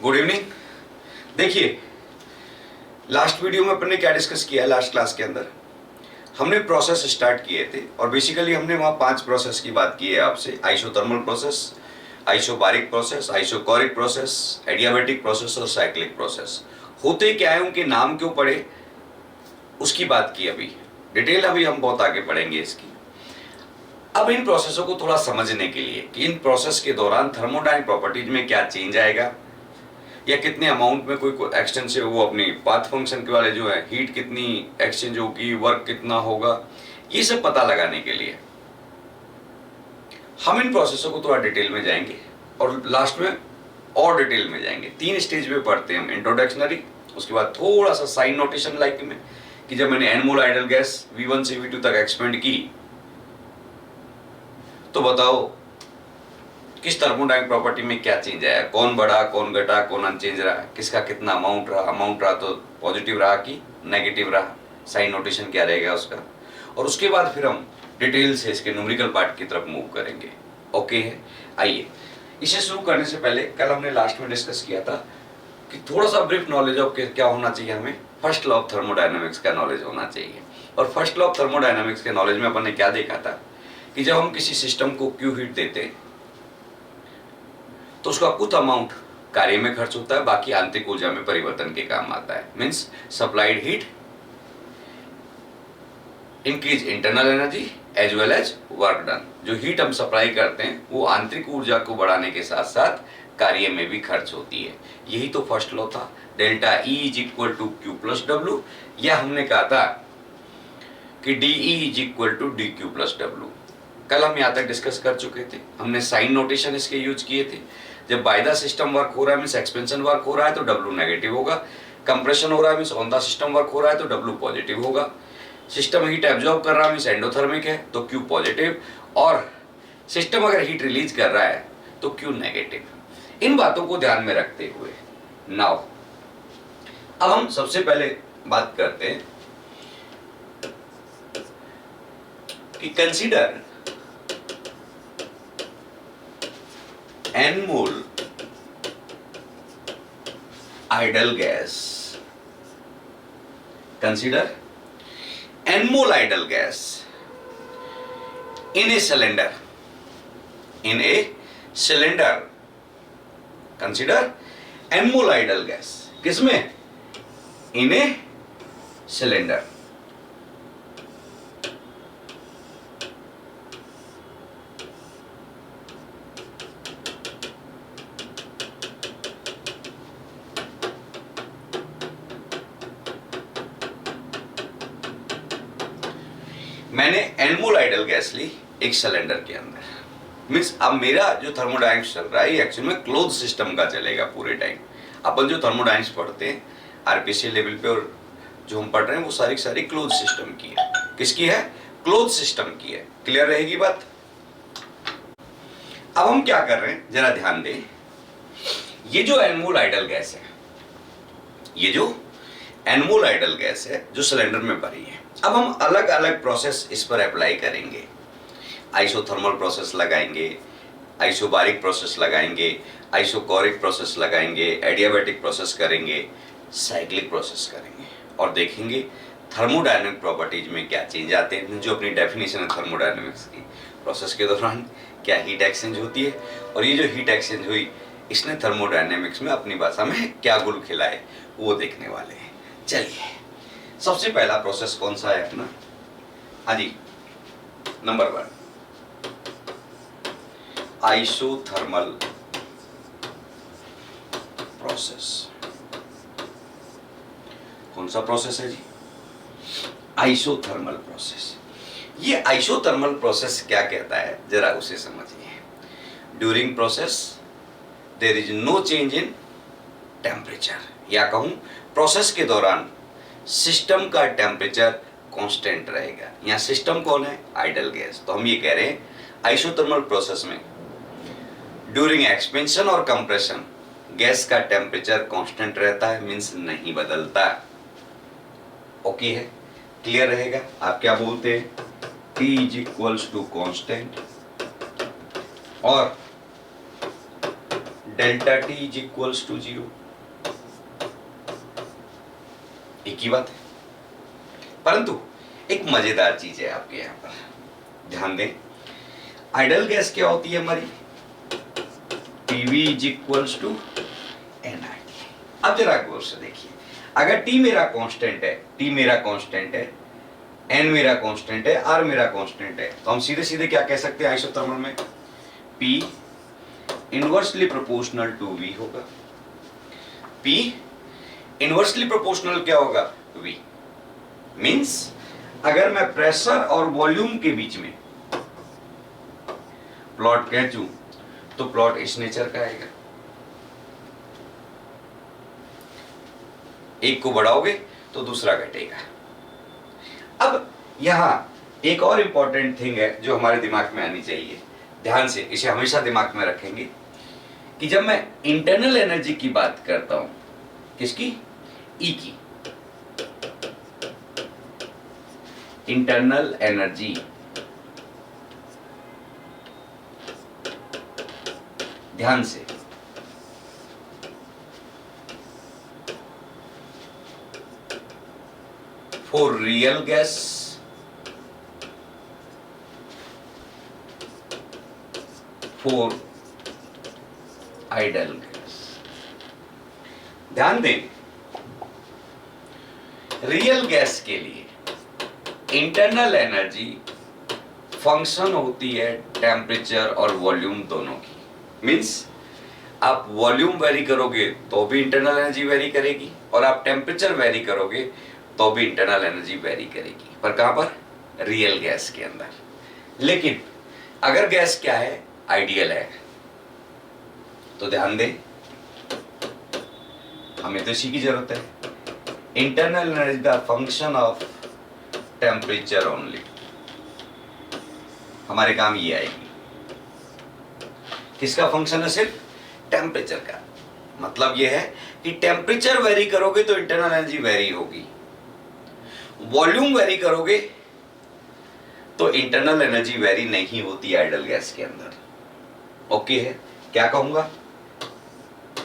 Good evening. देखिए, last video में अपन ने क्या डिस्कस किया, लास्ट क्लास के अंदर हमने प्रोसेस स्टार्ट किए थे और बेसिकली हमने वहाँ 5 प्रोसेस की बात की है आपसे। Isothermal process, isobaric process, isochoric process, adiabatic process और साइक्लिक प्रोसेस। होते क्या है, उनके नाम क्यों पड़े, उसकी बात की। अभी डिटेल अभी हम बहुत आगे पढ़ेंगे इसकी। अब इन प्रोसेसों को थोड़ा समझने के लिए कि इन प्रोसेस के दौरान थर्मोडायनामिक प्रॉपर्टीज में क्या चेंज आएगा, या कितने अमाउंट में कोई एक्सटेंसिव वो अपनी पाथ फंक्शन के वाले जो है, हीट कितनी एक्सचेंज होगी, वर्क कितना होगा, ये सब पता लगाने के लिए हम इन प्रोसेसों को थोड़ा डिटेल में जाएंगे और लास्ट में और डिटेल में जाएंगे। 3 स्टेज पे पढ़ते हैं हम, इंट्रोडक्शनरी, उसके बाद थोड़ा सा साइन नोटेशन लाइक में कि जब मैंने एन मोल आइडल गैस V1 से V2 तक एक्सपेंड की तो बताओ किस थर्मोडायनामिक प्रॉपर्टी में क्या चेंज आया, कौन बढ़ा, कौन घटा, कौन अनचेंज रहा, किसका कितना अमाउंट रहा तो पॉजिटिव रहा कि नेगेटिव रहा, साइन नोटेशन क्या रहेगा उसका। और उसके बाद फिर हम डिटेल से इसके न्यूमेरिकल पार्ट की तरफ मूव करेंगे। ओके है, आइए इसे शुरू करने से पहले कल हमने लास्ट में डिस्कस किया था कि थोड़ा सा ब्रीफ नॉलेज ऑफ क्या होना चाहिए, हमें फर्स्ट लॉ ऑफ थर्मोडायनामिक्स का नॉलेज होना चाहिए। और फर्स्ट लॉ ऑफ थर्मोडायनामिक्स के नॉलेज में अपन ने क्या देखा था कि जब हम किसी सिस्टम को क्यू हीट देते हैं तो उसका कुछ अमाउंट कार्य में खर्च होता है, बाकी आंतरिक ऊर्जा में परिवर्तन के काम आता है। Means supplied heat increase internal energy as well as work done. जो हीट हम सप्लाई करते हैं वो आंतरिक ऊर्जा को बढ़ाने के साथ साथ कार्य में भी खर्च होती है। यही तो फर्स्ट लॉ था, delta E is equal to Q plus W, या हमने कहा था कि D E is equal to D Q plus W. कल हम यहाँ तक डिस्कस कर चुके थे, हमने साइन नोटेशन इसके यूज किए थे। जब बाय द सिस्टम वर्क हो रहा है मींस एक्सपेंशन वर्क हो रहा है तो W नेगेटिव होगा, कंप्रेशन हो रहा है means on the system work हो रहा है तो W पॉजिटिव होगा, सिस्टम हीट एब्जॉर्ब कर रहा है मींस एंडोथर्मिक है तो Q पॉजिटिव, और सिस्टम अगर हीट रिलीज कर रहा है तो Q नेगेटिव। इन बातों को ध्यान में रखते हुए नाउ अब हम सबसे पहले बात करते हैं कि consider N mole idle gas. Consider N mole idle gas in a cylinder. In a cylinder. Consider N mole idle gas. किसमें? In a cylinder. मैंने N मोल आइडल गैस ली एक सिलेंडर के अंदर। मीन्स अब मेरा जो थर्मोडायनामिक्स चल रहा है एक्चुअली में क्लोज सिस्टम का चलेगा पूरे टाइम। अपन जो थर्मोडायनामिक्स पढ़ते हैं आरपीसी लेवल पे और जो हम पढ़ रहे हैं वो सारी क्लोज सिस्टम की है। किसकी है? क्लोज सिस्टम की है। क्लियर रहेगी बात? अब हम क्या कर रहे हैं जरा ध्यान दें। ये जो N मोल आइडल गैस है, ये जो N मोल आइडल गैस है जो सिलेंडर में भरी है, अब हम अलग अलग प्रोसेस इस पर अप्लाई करेंगे। आइसोथर्मल प्रोसेस लगाएंगे, आइसोबारिक प्रोसेस लगाएंगे, आइसोकोरिक प्रोसेस लगाएंगे, एडियाबैटिक प्रोसेस करेंगे, साइक्लिक प्रोसेस करेंगे और देखेंगे थर्मोडायनामिक प्रॉपर्टीज में क्या चेंज आते हैं। जो अपनी डेफिनेशन है थर्मोडायनामिक्स की, प्रोसेस के दौरान क्या हीट एक्सचेंज होती है और ये जो हीट एक्सचेंज हुई इसने थर्मोडायनामिक्स में अपनी भाषा में क्या गुल खिलाए वो देखने वाले हैं। चलिए, सबसे पहला प्रोसेस कौन सा है अपना? हाँ जी, नंबर 1 आइसोथर्मल प्रोसेस। कौन सा प्रोसेस है जी? Isothermal process. ये आइसोथर्मल प्रोसेस क्या कहता है जरा उसे समझिए। During process there is no change in temperature, या कहूं प्रोसेस के दौरान सिस्टम का टेम्परेचर कांस्टेंट रहेगा। यहाँ सिस्टम कौन है? Ideal gas. तो हम ये कह रहे हैं आइसोथर्मल प्रोसेस में ड्यूरिंग एक्सपेंशन और कंप्रेशन गैस का टेम्परेचर कांस्टेंट रहता है, मींस नहीं बदलता। ओके है, क्लियर रहेगा? आप क्या बोलते हैं? T is equals to constant और delta T is equals to 0। एक ही बात है, परंतु एक मजेदार चीज है आपके यहां पर, ध्यान दें। आइडल गैस क्या होती है हमारी, PV is equals to NRT. अब जरा गौर से देखिए, अगर टी मेरा कांस्टेंट है, टी मेरा कांस्टेंट है, एन मेरा कांस्टेंट है, आर मेरा कांस्टेंट है, तो हम सीधे सीधे क्या कह सकते हैं आइसोथर्मल में, P inversely proportional to V होगा। पी इनवर्सली प्रोपोर्शनल क्या होगा, वी। मींस अगर मैं प्रेशर और वॉल्यूम के बीच में प्लॉट खींचूं तो प्लॉट इस नेचर का आएगा। एक को बढ़ाओगे तो दूसरा घटेगा। अब यहां एक और इंपॉर्टेंट थिंग है जो हमारे दिमाग में आनी चाहिए, ध्यान से इसे हमेशा दिमाग में रखेंगे कि जब मैं इंटरनल एनर्जी की बात करता हूं, किसकी, ई की, इंटरनल एनर्जी, ध्यान से, for real gas, for idol gas. ध्यान दें, रियल गैस के लिए इंटरनल एनर्जी फंक्शन होती है टेम्परेचर और वॉल्यूम दोनों की। मींस आप वॉल्यूम वेरी करोगे तो भी इंटरनल एनर्जी वेरी करेगी, और आप टेम्परेचर वेरी करोगे तो भी इंटरनल एनर्जी वेरी करेगी। पर कहां पर, रियल गैस के अंदर। लेकिन अगर गैस क्या है, आइडियल है, तो ध्यान दें हमें तो इसी की जरूरत है। Internal energy the function of temperature only, हमारे काम ये आएगी। किसका फंक्शन है, सिर्फ टेम्परेचर का। मतलब ये है कि टेम्परेचर वेरी करोगे तो इंटरनल एनर्जी वेरी होगी, वॉल्यूम वेरी करोगे तो इंटरनल एनर्जी वेरी नहीं होती आइडल गैस के अंदर। ओके है, क्या कहूंगा,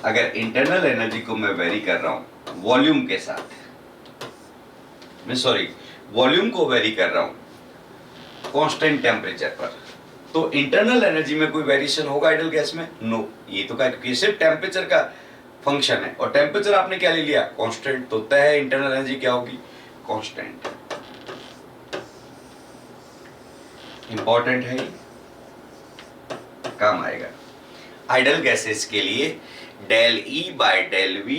अगर इंटरनल एनर्जी को मैं वेरी कर रहा हूं वॉल्यूम के साथ, मैं सॉरी वॉल्यूम को वेरी कर रहा हूं कांस्टेंट टेम्परेचर पर, तो इंटरनल एनर्जी में कोई वेरिएशन होगा आइडल गैस में, नो। ये तो क्या, क्योंकि सिर्फ टेम्परेचर का फंक्शन है, और टेम्परेचर आपने क्या ले लिया, कांस्टेंट, तो तय है इंटरनल एनर्जी क्या होगी, कांस्टेंट। इंपॉर्टेंट है, ये काम आएगा। आइडल गैसेस के लिए del E by del V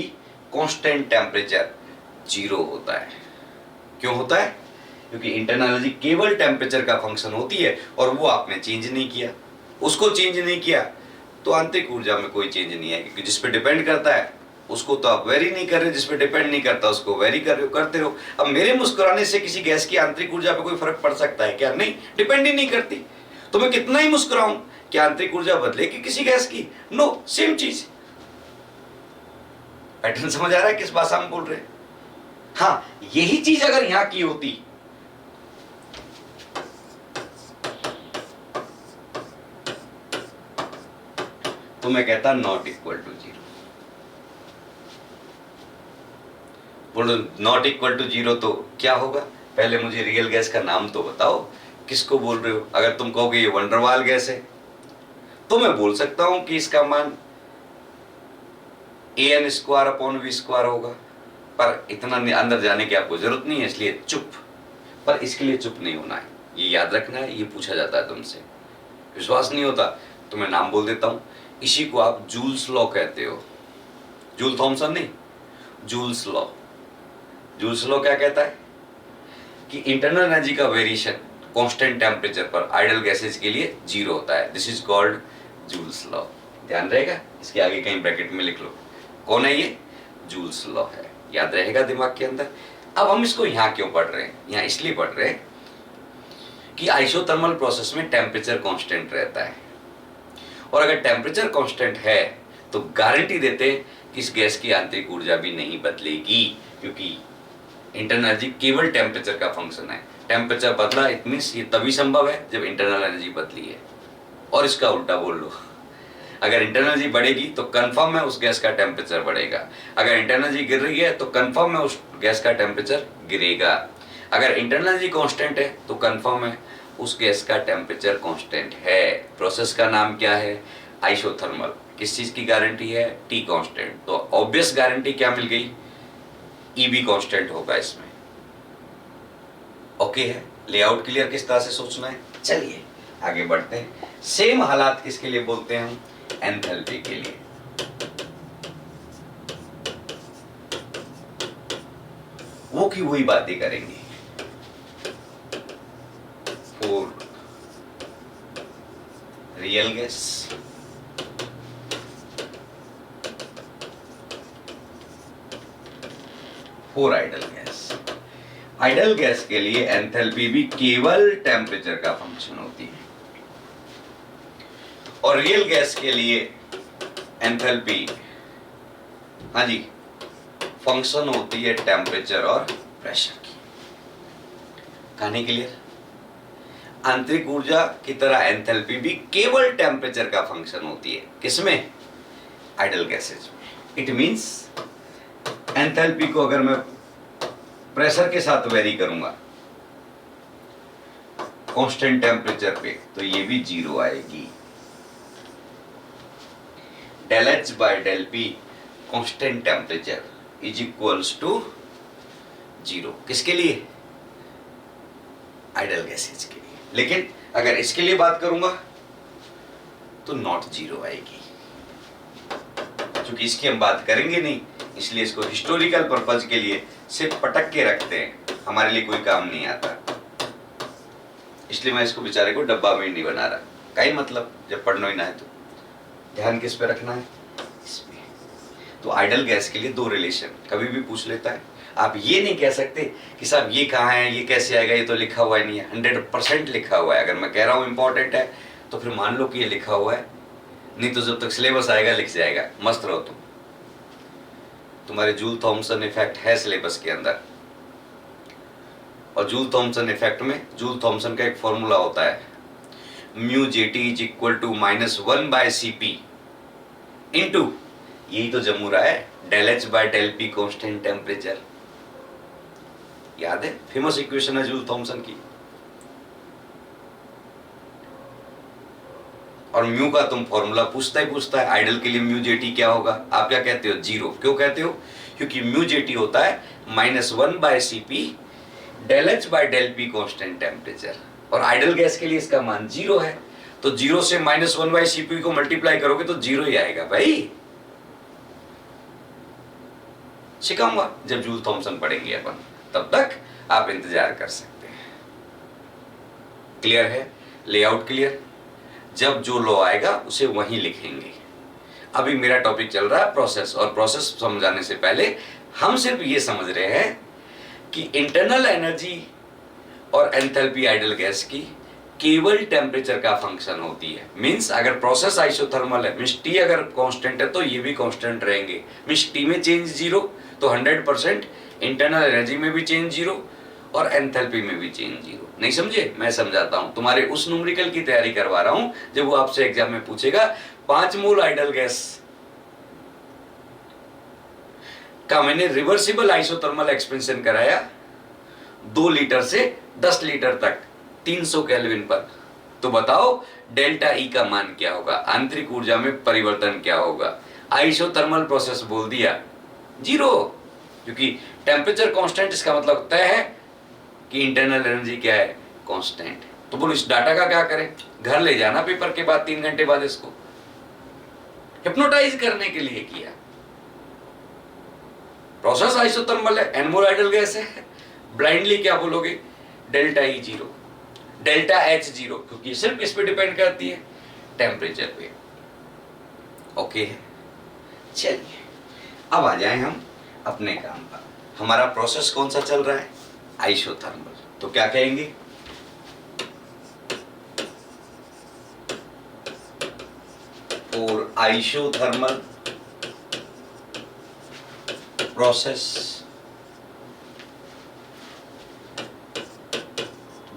constant temperature 0 होता है। क्यों होता है, क्योंकि इंटरनल एनर्जी केवल टेम्परेचर का फंक्शन होती है, और वो आपने चेंज नहीं किया। उसको चेंज नहीं किया तो आंतरिक ऊर्जा में कोई चेंज नहीं है, क्योंकि जिस पे डिपेंड करता है उसको तो आप वेरी नहीं कर रहे, जिस पे डिपेंड नहीं करता उसको वेरी कर रहे हो, करते रहो। अब मेरे मुस्कुराने से किसी गैस की आंतरिक ऊर्जा पे कोई फर्क पड़ सकता है क्या, नहीं, डिपेंड ही नहीं करती। तो मैं कितना ही मुस्कुराऊं, क्या आंतरिक ऊर्जा बदलेगी किसी गैस की, नो, सेम चीज। पैटर्न समझ आ रहा है किस भाषा में बोल रहे हैं। हाँ, यही चीज अगर यहां की होती तो मैं कहता नॉट इक्वल टू 0। बोलो नॉट इक्वल टू 0 तो क्या होगा, पहले मुझे रियल गैस का नाम तो बताओ, किसको बोल रहे हो। अगर तुम कहोगे ये वंडरवाल गैस है तो मैं बोल सकता हूं कि इसका मान an² होगा, पर इतना अंदर जाने की आपको जरूरत नहीं है, इसलिए चुप। पर इसके लिए चुप नहीं होना है, ये याद रखना है, ये पूछा जाता है तुमसे, विश्वास नहीं होता तो मैं नाम बोल देता हूं। इसी को आप जूल्स लॉ कहते हो, जूल थॉमसन नहीं, जूल्स लॉ। जूल्स लॉ क्या कहता है कि इंटरनल एनर्जी का वेरिएशन कांस्टेंट टेम्परेचर पर आइडल गैसेस के लिए 0 होता है। This is called joules law. ध्यान रहेगा, इसके आगे कहीं ब्रैकेट में लिख लो, कौन है ये, जूल्स लॉ है, याद रहेगा दिमाग के अंदर। अब हम इसको यहां क्यों पढ़ रहे हैं, यहां इसलिए पढ़ रहे हैं कि आइसोथर्मल प्रोसेस में टेम्परेचर कांस्टेंट रहता है, और अगर टेम्परेचर कांस्टेंट है तो गारंटी देते हैं कि इस गैस की आंतरिक ऊर्जा भी नहीं बदलेगी, क्योंकि इंटरनल एनर्जी केवल टेम्परेचर का फंक्शन है। टेम्परेचर बदला, इट मींस ये तभी संभव है जब इंटरनल एनर्जी बदली है। और इसका उल्टा बोल लो, अगर इंटरनल एनर्जी बढ़ेगी तो कंफर्म है उस गैस का टेम्परेचर बढ़ेगा, अगर इंटरनल एनर्जी गिर रही है तो कंफर्म है उस गैस का टेम्परेचर गिरेगा। अगर इंटरनल एनर्जी कांस्टेंट है तो कंफर्म है उस गैस का टेम्परेचर कांस्टेंट है। प्रोसेस का नाम क्या है? आइसोथर्मल। किस चीज की गारंटी है? T constant. तो ऑब्वियस गारंटी क्या मिल गई? ईबी कांस्टेंट होगा इसमें। ओके है? लेआउट क्लियर किस तरह से सोचना है? चलिए आगे बढ़ते हैं। सेम हालात किसके लिए बोलते हैं हम? एंथैल्पी के लिए। वो की वही बातें करेंगे। For real gas, for idol gas. Idol gas के लिए एंथैल्पी भी केवल टेम्परेचर का फंक्शन होती है, और रियल गैस के लिए एंथैल्पी, हाँ जी, फंक्शन होती है टेम्परेचर और प्रेशर की। कहानी क्लियर? आंतरिक ऊर्जा की तरह एंथैल्पी भी केवल टेम्परेचर का फंक्शन होती है। किसमें? आइडल गैसेज में। इट मींस एंथैल्पी को अगर मैं प्रेशर के साथ वेरी करूंगा कांस्टेंट टेम्परेचर पे, तो ये भी जीरो आएगी। Del H by del P constant temperature is equals to zero. किसके लिए? आइडल गैसेज के लिए। लेकिन अगर इसके लिए बात करूंगा तो नॉट जीरो आएगी। क्योंकि इसकी हम बात करेंगे नहीं, इसलिए इसको हिस्टोरिकल पर्पज के लिए सिर्फ पटक के रखते हैं, हमारे लिए कोई काम नहीं आता। इसलिए मैं इसको बेचारे को डब्बा में नहीं बना रहा। कई मतलब जब पढ़ना ही ना है तो ध्यान किस पे रखना है? इसमें। तो आइडल गैस के लिए दो रिलेशन कभी भी पूछ लेता है। आप ये नहीं कह सकते कि साहब ये कहाँ है, ये कैसे आएगा, ये तो लिखा हुआ ही नहीं है। 100% लिखा हुआ है। अगर मैं कह रहा हूँ इंपॉर्टेंट है तो फिर मान लो कि ये लिखा हुआ है, नहीं तो जब तक सिलेबस आएगा लिख जाएगा। मस्त रहो तुम। तुम्हारे जूल थॉमसन इफेक्ट है सिलेबस के अंदर, और जूल थॉमसन इफेक्ट में जूल थॉमसन का एक फॉर्मूला होता है, mu JT is equal to -1 by CP into, यही तो जम रहा है, del H by del P constant temperature. याद है? फेमस इक्वेशन है जूल थॉमसन की। और म्यू का तुम फॉर्मूला पूछता ही पूछता है, आइडल के लिए म्यू जेटी क्या होगा? आप क्या कहते हो? जीरो। क्यों कहते हो? क्योंकि म्यू जेटी होता है -1 by CP del H by del P constant temperature, और आइडल गैस के लिए इसका मान जीरो है। तो जीरो से -1 बाय सीपी को मल्टीप्लाई करोगे तो जीरो ही आएगा भाई। सिखाऊंगा जब जूल थॉमसन पढ़ेंगे अपन, तब तक आप इंतजार कर सकते हैं। क्लियर है? Layout clear? जब जो लॉ आएगा उसे वहीं लिखेंगे। अभी मेरा टॉपिक चल रहा है प्रोसेस, और प्रोसेस समझाने से पहले हम सिर्फ ये समझ रहे हैं कि इंटरनल एनर्जी और एंथैल्पी आइडल गैस की केवल टेम्परेचर का फंक्शन होती है। मींस अगर प्रोसेस आइसोथर्मल है, मींस टी अगर कांस्टेंट है तो ये भी कांस्टेंट रहेंगे। मींस टी में चेंज जीरो, तो 100% इंटरनल एनर्जी में भी चेंज जीरो और एंथैल्पी में भी चेंज जीरो। नहीं समझे? मैं समझाता हूं। तुम्हारे उस न्यूमेरिकल की तैयारी करवा रहा हूं जब वो आपसे एग्जाम में पूछेगा 5 मोल आइडल गैस का मैंने रिवर्सिबल आइसोथर्मल एक्सपेंशन कराया 2 लीटर से 10 लीटर तक 300 केल्विन पर, तो बताओ डेल्टा ई का मान क्या होगा? आंतरिक ऊर्जा में परिवर्तन क्या होगा? आइसोथर्मल प्रोसेस बोल दिया, जीरो। क्योंकि टेम्परेचर कांस्टेंट, इसका मतलब तय है कि इंटरनल एनर्जी क्या है? कांस्टेंट। तो बोलो इस डाटा का क्या करें? घर ले जाना पेपर के बाद 3 घंटे बाद, इसको हिप्नोटाइज करने के लिए किया। प्रोसेस आइसोथर्मल है, एन मोल आइडल गैस है, ब्लाइंडली क्या बोलोगे? Delta E zero, delta H zero, क्योंकि सिर्फ किस पे डिपेंड करती है? टेम्परेचर पे। ओके है? चलिए अब आ जाएं हम अपने काम पर। हमारा प्रोसेस कौन सा चल रहा है? आइसोथर्मल। तो क्या कहेंगे? और isothermal process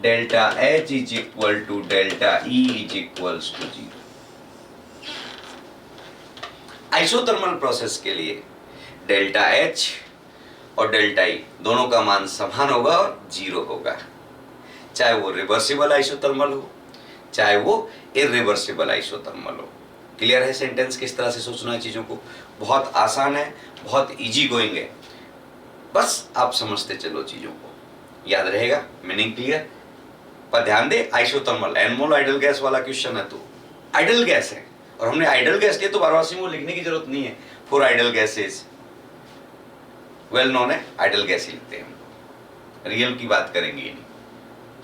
delta H is equal to delta E is equals to zero. Isothermal process के लिए डेल्टा एच और डेल्टा ई दोनों का मान समान होगा और 0 होगा, चाहे वो रिवर्सिबल आइसोथर्मल हो चाहे वो इरिवर्सिबल आइसोथर्मल हो। क्लियर है सेंटेंस किस तरह से सोचना है चीजों को? बहुत आसान है, बहुत इजी गोइंग है, बस आप समझते चलो चीजों को, याद रहेगा। Meaning clear? पर ध्यान दे, आइसोथर्मल एनमोल आइडल गैस वाला क्वेश्चन है, तो आइडल गैस है और हमने आइडल गैस लिए तो बारवासी में लिखने की जरूरत नहीं है। For ideal gases well known है, आइडल गैस ही लिखते हैं हम, रियल की बात करेंगे नहीं,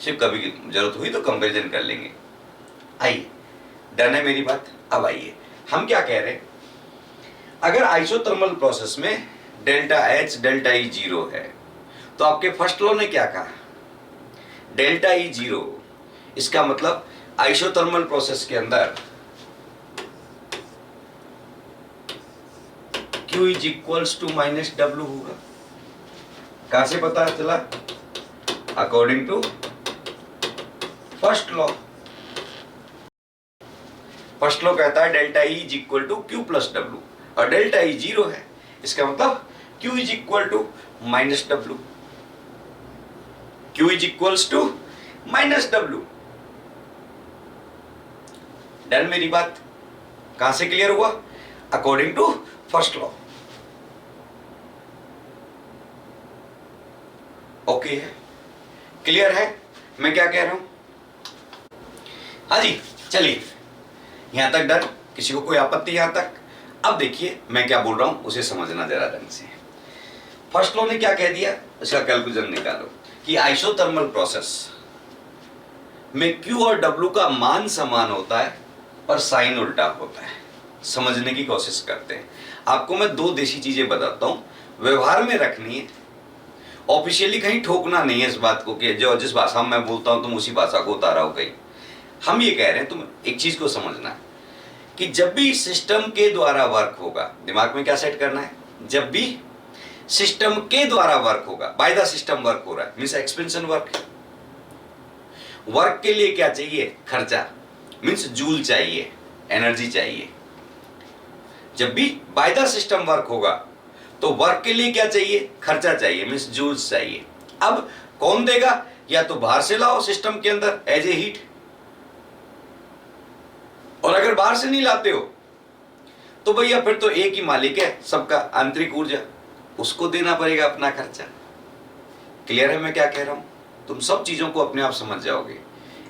सिर्फ कभी जरूरत हुई तो कंपेरिजन कर लेंगे। आइए, डन है मेरी बात? अब आइए हम क्या कह रहे हैं, अगर आइसोथर्मल प्रोसेस में डेल्टा एच डेल्टा ई 0 है तो आपके फर्स्ट लॉ ने क्या कहा, डेल्टा ई 0, इसका मतलब आइसोथर्मल प्रोसेस के अंदर Q is equals to minus W होगा। कहां से पता चला? According to first law. First law कहता है delta E is equal to Q plus W, और डेल्टा ई 0 है, इसका मतलब Q is equal to minus W. Q is equals to minus W. Done मेरी बात? कहां से क्लियर हुआ? According to first law. Okay है, क्लियर है मैं क्या कह रहा हूं? हाँ जी, चलिए यहां तक डन, किसी को कोई आपत्ति यहां तक? अब देखिए मैं क्या बोल रहा हूं उसे समझना जरा ढंग से। फर्स्ट लॉ ने क्या कह दिया, इसका कैलकुलेशन निकालो कि आइसोथर्मल प्रोसेस में Q और W का मान समान होता है और साइन उल्टा होता है। समझने की कोशिश करते हैं। आपको मैं दो देसी चीजें बताता हूं, व्यवहार में रखनी है, ऑफिशियली कहीं ठोकना नहीं है इस बात को कि जो जिस भाषा में मैं बोलता हूं तुम उसी भाषा को उतारा हो कहीं। हम ये कह रहे हैं, तुम एक चीज को समझना कि जब भी सिस्टम के द्वारा वर्क होगा, दिमाग में क्या सेट करना है, जब भी सिस्टम के द्वारा वर्क होगा, बाय द सिस्टम वर्क हो रहा है, मीन्स एक्सपेंशन वर्क। वर्क के लिए क्या चाहिए? खर्चा, मीन्स जूल चाहिए, एनर्जी चाहिए। जब भी बाय द सिस्टम वर्क होगा तो वर्क के लिए क्या चाहिए? खर्चा चाहिए, मीन्स जूल्स चाहिए। अब कौन देगा? या तो बाहर से लाओ सिस्टम के अंदर एज ए हीट, और अगर बाहर से नहीं लाते हो तो भैया फिर तो एक ही मालिक है सबका, आंतरिक ऊर्जा, उसको देना पड़ेगा अपना खर्चा। क्लियर है मैं क्या कह रहा हूं? तुम सब चीजों को अपने आप समझ जाओगे।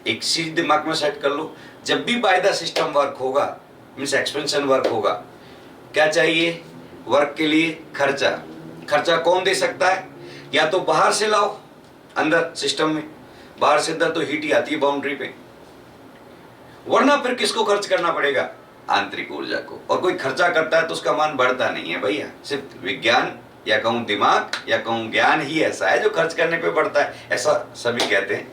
एक चीज दिमाग में सेट कर लो, जब भी बाय द सिस्टम वर्क होगा, मीन्स एक्सपेंशन वर्क होगा, क्या चाहिए? वर्क के लिए खर्चा। खर्चा कौन दे सकता है? या तो बाहर से लाओ अंदर सिस्टम में, बाहर से अंदर तो हीट ही आती है बाउंड्री पे, वरना फिर किसको खर्च करना पड़ेगा? आंतरिक ऊर्जा को। और कोई खर्चा करता है तो उसका मान बढ़ता नहीं है भैया, सिर्फ विज्ञान या कहूं दिमाग या कहूं ज्ञान ही ऐसा है जो खर्च करने पे बढ़ता है, ऐसा सभी कहते हैं।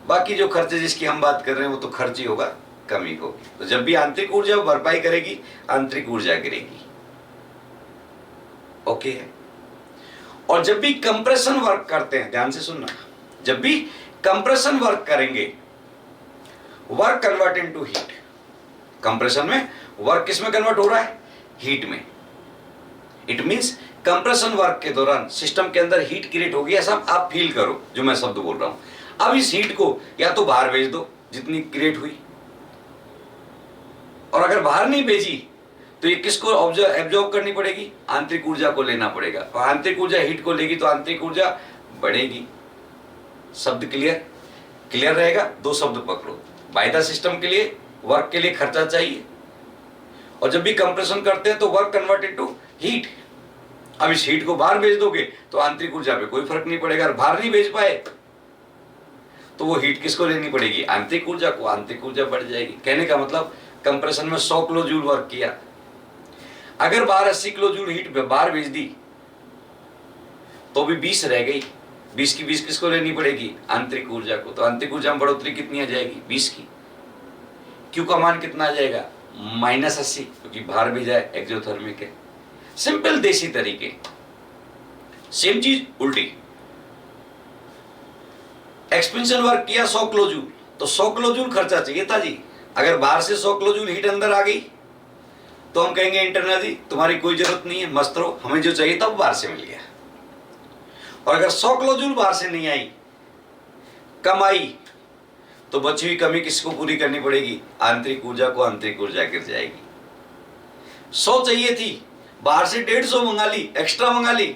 बाकी जो खर्चे जिसकी हम बात कर रहे हैं वो तो खर्च ही होगा, कमी होगी। तो जब भी आंतरिक ऊर्जा भरपाई करेगी, आंतरिक ऊर्जा गिरेगी। ओके है। और जब भी कंप्रेशन वर्क करते हैं, ध्यान से सुनना, जब भी कंप्रेशन वर्क करेंगे, work convert into heat. Compression में वर्क किस में कन्वर्ट हो रहा है? हीट में। इट मींस कंप्रेशन वर्क के दौरान सिस्टम के अंदर हीट क्रिएट होगी, ऐसा आप फील करो जो मैं शब्द बोल रहा हूं। अब इस हीट को या तो बाहर भेज दो जितनी क्रिएट हुई, और अगर बाहर नहीं भेजी तो ये किसको एब्जॉर्ब करनी पड़ेगी? आंतरिक ऊर्जा को लेना पड़ेगा। और आंतरिक ऊर्जा हीट को लेगी तो आंतरिक ऊर्जा बढ़ेगी। शब्द क्लियर? क्लियर रहेगा? दो शब्द पकड़ो, बाय द सिस्टम के लिए, वर्क के लिए खर्चा चाहिए, और जब भी कंप्रेशन करते हैं तो वर्क कन्वर्टेड टू हीट। अब इस हीट को बाहर भेज दोगे तो आंतरिक ऊर्जा पे कोई फर्क नहीं पड़ेगा। अगर बाहर नहीं भेज पाए तो वो हीट किसको लेनी पड़ेगी? आंतरिक ऊर्जा को। आंतरिक ऊर्जा बढ़ जाएगी। कहने का मतलब कंप्रेशन में 100 किलो जूल वर्क किया, अगर बाहर 80 किलो जूल हीट बाहर भेज दी तो भी 20 रह गई। 20 की 20 किसको लेनी पड़ेगी? आंतरिक ऊर्जा को। तो आंतरिक ऊर्जा में बढ़ोतरी कितनी आ जाएगी? 20 की। क्यू का मान कितना आ जाएगा? -80, क्योंकि बाहर भेजा है, एक्सोथर्मिक है। सिंपल देसी तरीके। सेम चीज उल्टी, एक्सपेंशन वर्क किया 100 किलो जूल, तो 100 किलो जूल खर्चा चाहिए था जी। अगर बाहर से 100 किलो जूल हीट अंदर आ गई तो हम कहेंगे इंटरनल जी तुम्हारी कोई जरूरत नहीं है, मस्त रहो, हमें जो चाहिए था वो बाहर से मिल गया। और अगर 100 किलो जूल बाहर से नहीं आई, कम आई, तो बची हुई कमी किसको पूरी करनी पड़ेगी? आंतरिक ऊर्जा को। आंतरिक ऊर्जा गिर जाएगी। 100 चाहिए थी, बाहर से 150 मंगा ली, एक्स्ट्रा मंगा ली,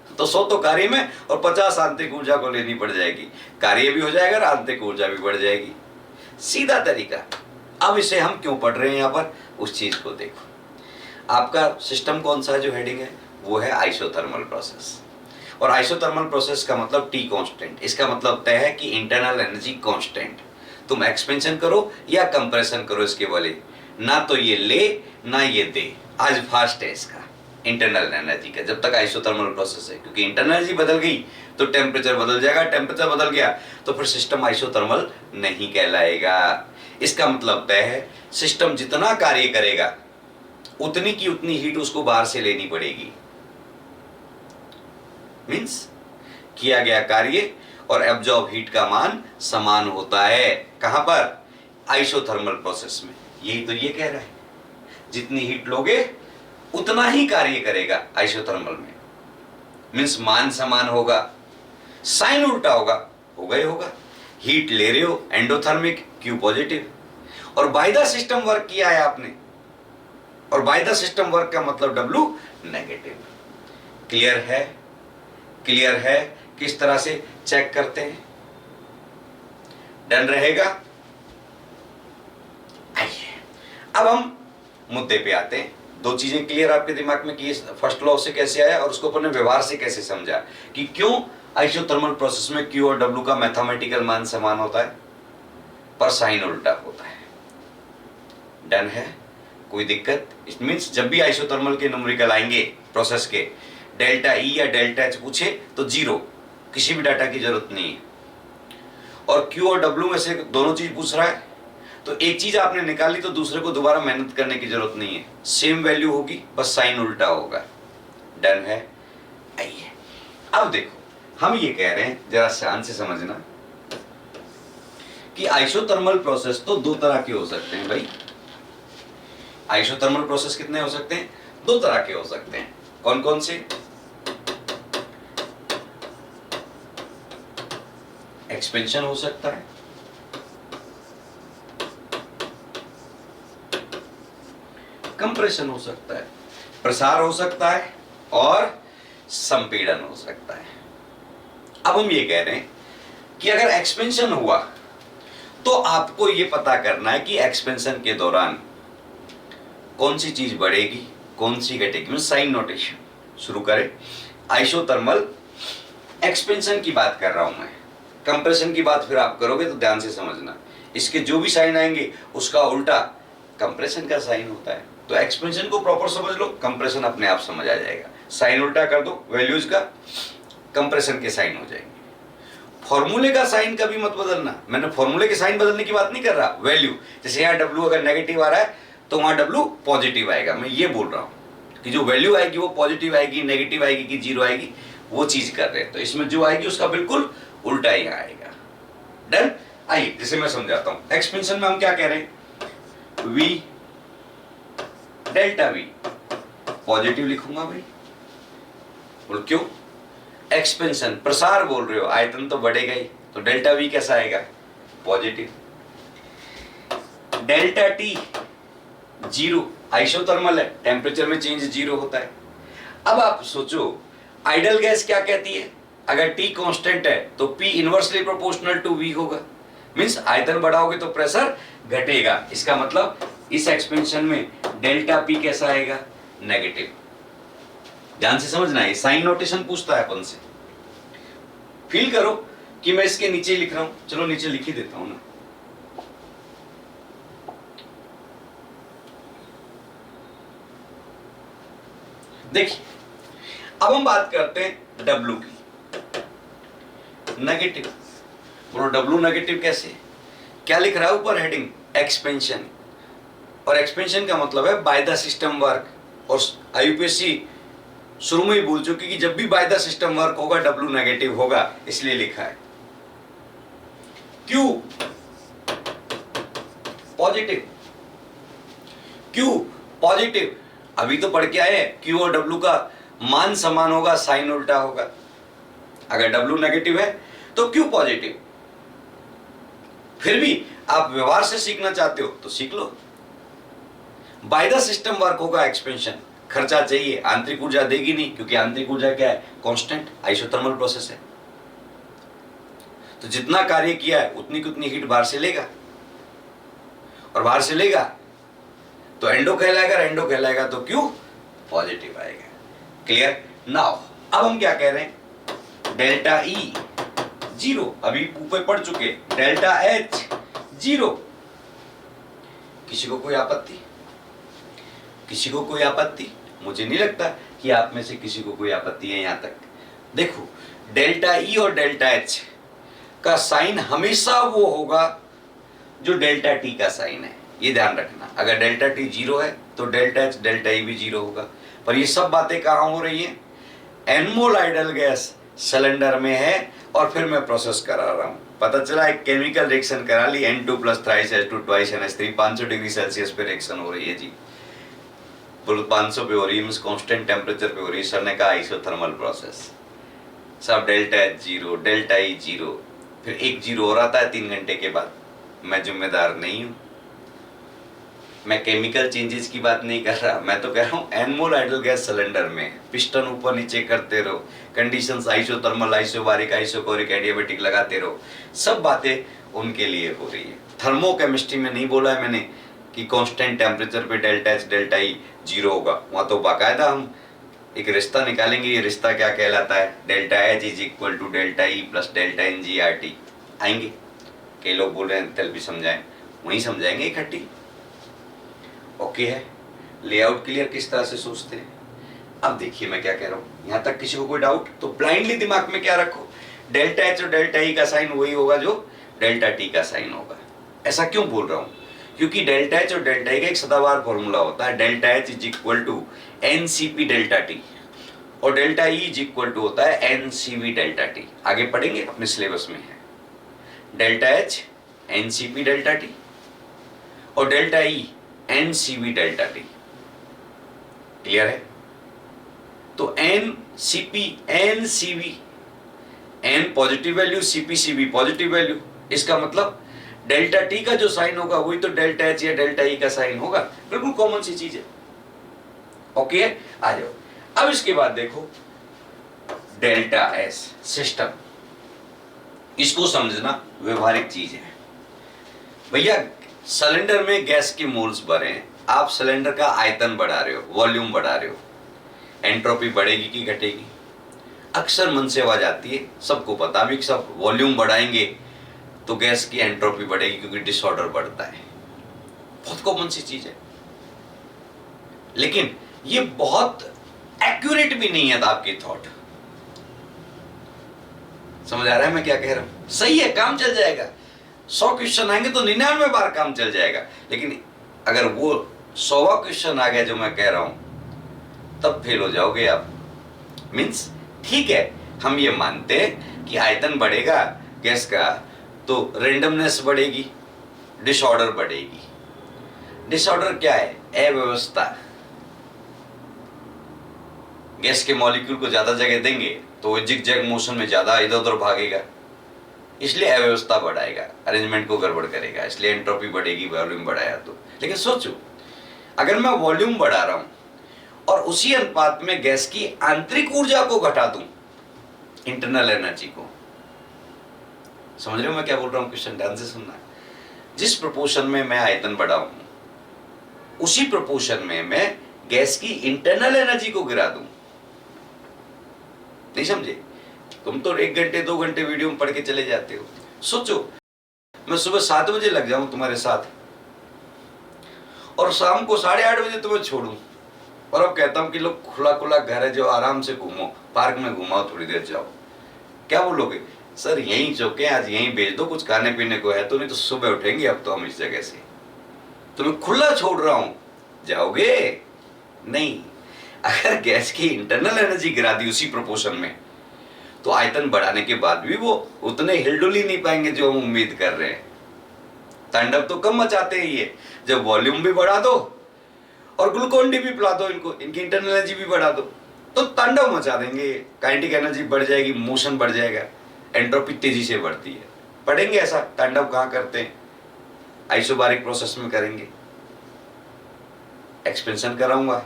तो 100 तो कार्य में और 50 आंतरिक ऊर्जा को लेनी पड़ जाएगी। कार्य भी हो जाएगा और आंतरिक ऊर्जा भी बढ़ जाएगी। सीधा तरीका। अब इसे हम क्यों पढ़ रहे हैं यहाँ पर, उस चीज को देखो। आपका सिस्टम कौन सा जो हेडिंग है वो है आइसोथर्मल प्रोसेस। और आइसोथर्मल प्रोसेस का मतलब टी कांस्टेंट। इसका मतलब तय है कि इंटरनल एनर्जी कांस्टेंट। तुम एक्सपेंशन करो या कंप्रेशन करो, इसके वाले ना तो ये ले ना ये दे। आज फास्ट है इसका इंटरनल एनर्जी का, जब तक आइसोथर्मल प्रोसेस है, क्योंकि इंटरनल एनर्जी बदल गई तो टेम्परेचर बदल जाएगा, टेम्परेचर बदल गया तो फिर सिस्टम आइसोथर्मल नहीं कहलाएगा। इसका मतलब तय है सिस्टम जितना कार्य करेगा उतनी की उतनी हीट उसको बाहर से लेनी पड़ेगी। मींस किया गया कार्य और एब्जॉर्ब हीट का मान समान होता है। कहां पर? आइसोथर्मल प्रोसेस में। यही तो ये कह रहा है, जितनी हीट लोगे उतना ही कार्य करेगा आइसोथर्मल में। मींस मान समान होगा, साइन उल्टा होगा, होगा ही होगा। हीट ले रहे हो एंडोथर्मिक, क्यू पॉजिटिव, और बाय द सिस्टम वर्क किया है आपने, और बाय द सिस्टम वर्क का मतलब डब्ल्यू नेगेटिव। क्लियर है? क्लियर है? किस तरह से चेक करते हैं? डन रहेगा? आइए अब हम मुद्दे पे आते हैं। दो चीजें क्लियर आपके दिमाग में कि फर्स्ट लॉ से कैसे आया और उसको अपने व्यवहार से कैसे समझा कि क्यों आइसोथर्मल प्रोसेस में क्यू और डब्ल्यू का मैथमेटिकल मान समान होता है पर साइन उल्टा होता है। डन है? कोई दिक्कत? इट मींस जब भी आइसोथर्मल के न्यूमेरिकल आएंगे प्रोसेस के, डेल्टा ई या डेल्टा एच पूछे तो जीरो, किसी भी डाटा की जरूरत नहीं है। और क्यू और डब्ल्यू में से दोनों चीज पूछ रहा है तो एक चीज आपने निकाली तो दूसरे को दोबारा मेहनत करने की जरूरत नहीं है, सेम वैल्यू होगी, बस साइन उल्टा होगा। डन है? आइए अब देखो, हम ये कह रहे हैं, जरा ध्यान से समझना कि आइसोथर्मल प्रोसेस तो दो तरह के हो सकते हैं भाई। आइसोथर्मल प्रोसेस कितने हो सकते हैं? दो तरह के हो सकते हैं। कौन कौन से? एक्सपेंशन हो सकता है, कंप्रेशन हो सकता है, प्रसार हो सकता है और संपीड़न हो सकता है। अब हम ये कह रहे हैं कि अगर एक्सपेंशन हुआ तो आपको ये पता करना है कि एक्सपेंशन के दौरान कौन सी चीज बढ़ेगी, कौन सी घटेगी। साइन नोटेशन शुरू करें। आइसोथर्मल एक्सपेंशन की बात कर रहा हूं मैं, कंप्रेशन की बात फिर आप करोगे तो ध्यान से समझना। इसके जो भी साइन आएंगे उसका उल्टा कंप्रेशन का साइन होता है। तो एक्सपेंशन को प्रॉपर समझ लो, कंप्रेशन अपने आप समझ आ जाएगा। साइन उल्टा कर दो वैल्यूज का, कंप्रेशन के साइन हो जाएंगे। फॉर्मूले का साइन कभी मत बदलना। मैंने फॉर्मूले के साइन बदलने की बात नहीं कर रहा, वैल्यू। जैसे यहाँ डब्ल्यू अगर नेगेटिव आ रहा है तो वहां डब्ल्यू पॉजिटिव आएगा। मैं ये बोल रहा हूं कि जो वैल्यू आएगी वो पॉजिटिव आएगी, नेगेटिव आएगी कि जीरो आएगी, वो चीज कर रहे हैं। तो इसमें जो आएगी उसका बिल्कुल उल्टा ही आएगा। डन? आइए जैसे मैं समझाता हूं। एक्सपेंशन में हम क्या कह रहे हैं? वी डेल्टा वी पॉजिटिव लिखूंगा भाई। और क्यों? एक्सपेंशन प्रसार बोल रहे हो, आयतन तो बढ़ेगा ही, तो डेल्टा वी कैसा आएगा? Positive. Delta T zero, isothermal है, टेम्परेचर में चेंज जीरो होता है। अब आप सोचो आइडल गैस क्या कहती है? अगर टी कांस्टेंट है तो P inversely proportional to V होगा। मींस आयतन बढ़ाओगे तो प्रेशर घटेगा। इसका मतलब इस एक्सपेंशन में डेल्टा पी कैसा आएगा? नेगेटिव। ध्यान से समझना है, साइन नोटेशन पूछता है अपन से। फील करो कि मैं इसके नीचे लिख रहा हूं। चलो नीचे लिख ही देता हूं ना। देखिए अब हम बात करते हैं डब्ल्यू की। नेगेटिव बोलो, डब्ल्यू नेगेटिव कैसे? क्या लिख रहा है ऊपर हेडिंग? एक्सपेंशन। और एक्सपेंशन का मतलब है बाय द सिस्टम वर्क। और आईयूपीएससी शुरू में ही बोल चुकी कि जब भी बाय द सिस्टम वर्क होगा डब्ल्यू नेगेटिव होगा, इसलिए लिखा है। Q positive. क्यू पॉजिटिव, अभी तो पढ़ के आए Q और W का मान समान होगा, साइन उल्टा होगा। अगर W नेगेटिव है तो Q पॉजिटिव। फिर भी आप व्यवहार से सीखना चाहते हो तो सीख लो। बाय द सिस्टम वर्क होगा एक्सपेंशन, खर्चा चाहिए, आंतरिक ऊर्जा देगी नहीं, क्योंकि आंतरिक ऊर्जा क्या है, कांस्टेंट आइसोथर्मल प्रोसेस है। तो जितना कार्य किया है उतनी की उतनी हीट बाहर से लेगा, और बाहर से लेगा तो एंडो कहलाएगा, एंडो कहलाएगा तो क्यू पॉजिटिव आएगा। क्लियर? नाउ अब हम क्या कह रहे हैं, डेल्टा ई जीरो, अभी ऊपर पढ़ चुके, डेल्टा एच जीरो। किसी को कोई आपत्ति? किसी को कोई आपत्ति? मुझे नहीं लगता कि आप में से किसी को कोई आपत्ति है यहां तक। देखो, डेल्टा ई और डेल्टा एच का साइन हमेशा वो होगा जो डेल्टा टी का साइन है, ये ध्यान रखना। अगर डेल्टा टी जीरो है तो डेल्टा एच डेल्टा ई भी जीरो होगा। पर ये सब बातें कहां हो रही हैं, एनमोल आइडल गैस सिलेंडर में है, और फिर मैं प्रोसेस करा रहा हूं। पता चला एक केमिकल रिएक्शन करा ली, N2 plus thrice H2 twice NH3, 500 degree Celsius पे रिएक्शन हो रही है जी, 500 पे हो रही है, मींस कांस्टेंट टेम्परेचर पे हो रही है। सर ने कहा आइसोथर्मल प्रोसेस, सब delta H zero, delta E zero, फिर एक जीरो हो रहा था 3 घंटे के बाद। मैं जिम्मेदार नहीं हूं, मैं केमिकल चेंजेस की बात नहीं कर रहा, मैं तो कह रहा हूं एनमोल आइडल गैस सिलेंडर में पिस्टन ऊपर नीचे करते रहो, conditions isothermal, isobaric, isochoric, adiabatic लगाते रहो, सब बातें उनके लिए हो रही है। थर्मोकेमिस्ट्री में नहीं बोला है मैंने कि कांस्टेंट टेम्परेचर पे delta H delta E zero होगा, वहां तो बाकायदा हम एक रिश्ता निकालेंगे। ये रिश्ता क्या कहलाता है, delta H is equal to delta E plus delta N G R T. आएंगे, कई लोग बोल रहे हैं तल भी समझाएं, वहीं समझाएंगे इकट्ठी। ओके है? लेआउट क्लियर किस तरह से सोचते हैं? अब देखिए मैं क्या कह रहा हूं, यहां तक किसी को कोई डाउट? तो ब्लाइंडली दिमाग में क्या रखो, डेल्टा एच और डेल्टा ई का साइन वही होगा जो डेल्टा टी का साइन होगा। ऐसा क्यों बोल रहा हूं, क्योंकि डेल्टा एच और डेल्टा ई का एक सदाबहार फॉर्मूला होता है, delta H is equal to NCP delta T, और delta E is equal to होता है एनसीवी डेल्टा टी। आगे पढ़ेंगे, अपने सिलेबस में है। Delta H NCP delta T और delta E NCV delta T. Clear है? तो NCP NCV, N positive value, CP CV positive value, इसका मतलब डेल्टा टी का जो साइन होगा वही तो डेल्टा एच या डेल्टा ई का साइन होगा। बिल्कुल कॉमन सी चीज है। ओके, आ जाओ। अब इसके बाद देखो डेल्टा एस सिस्टम, इसको समझना व्यवहारिक चीज है। भैया सिलेंडर में गैस के मोल्स भरे हैं, आप सिलेंडर का आयतन बढ़ा रहे हो, वॉल्यूम बढ़ा रहे हो, एंट्रोपी बढ़ेगी कि घटेगी? अक्सर मन से आवाज आती है, सबको पता भी, सब वॉल्यूम बढ़ाएंगे तो गैस की एंट्रोपी बढ़ेगी क्योंकि डिसऑर्डर बढ़ता है। बहुत कॉमन सी चीज है, लेकिन ये बहुत एक्यूरेट भी नहीं है आपकी थॉट। समझ आ रहा है मैं क्या कह रहा हूं? सही है, काम चल जाएगा, 100 क्वेश्चन आएंगे तो 99 बार काम चल जाएगा, लेकिन अगर वो 100वां क्वेश्चन आ गया जो मैं कह रहा हूं, तब फेल हो जाओगे आप। मीन्स ठीक है, हम ये मानते हैं कि आयतन बढ़ेगा गैस का तो रेंडमनेस बढ़ेगी, डिसऑर्डर बढ़ेगी। डिसऑर्डर क्या है? अव्यवस्था। गैस के मॉलिक्यूल को ज्यादा जगह देंगे तो वो जिग जैग मोशन में ज्यादा इधर उधर भागेगा, इसलिए अव्यवस्था बढ़ाएगा, अरेंजमेंट को गड़बड़ करेगा, इसलिए एंट्रोपी बढ़ेगी वॉल्यूम बढ़ाया तो। लेकिन सोचो, अगर मैं वॉल्यूम बढ़ा रहा हूं और उसी अनुपात में गैस की आंतरिक ऊर्जा को घटा दूं, इंटरनल एनर्जी को, समझ रहे हो मैं क्या बोल रहा हूं? क्वेश्चन ध्यान से सुनना। जिस प्रोपोर्शन में मैं आयतन बढ़ाऊं, उसी प्रोपोर्शन में मैं गैस की इंटरनल एनर्जी को गिरा दूं। नहीं समझे? तुम तो 1 घंटे 2 घंटे वीडियो में पढ़ के चले जाते हो। सोचो, मैं सुबह 7 बजे लग जाऊं तुम्हारे साथ और शाम को 8:30 बजे तुम्हें छोड़ूं, और अब कहता हूं कि लोग खुला खुला घर है, जो आराम से घूमो, पार्क में घुमाओ, थोड़ी देर जाओ, क्या बोलोगे? सर यहीं चौके, आज यहीं भेज दो, कुछ खाने पीने को है तो, नहीं तो सुबह उठेंगे अब तो हम इस जगह से। तुम्हें खुला छोड़ रहा हूं, जाओगे? नहीं। अगर गैस की इंटरनल एनर्जी गिरा दी उसी प्रोपोर्शन में, तो आयतन बढ़ाने के बाद भी वो उतने हिलडुल ही नहीं पाएंगे जो हम उम्मीद कर रहे हैं। तांडव तो कम मचाते ही है। जब वॉल्यूम भी बढ़ा दो और ग्लूकोन डी भी पिला दो इनको, इनकी इंटरनल एनर्जी भी बढ़ा दो, तो तांडव मचा देंगे। काइनेटिक एनर्जी बढ़ जाएगी, मोशन बढ़ जाएगा, एंट्रोपी तेजी से बढ़ती है। पढ़ेंगे ऐसा तांडव कहाँ करते हैं, आइसोबारिक प्रोसेस में करेंगे। एक्सपेंशन कराऊंगा,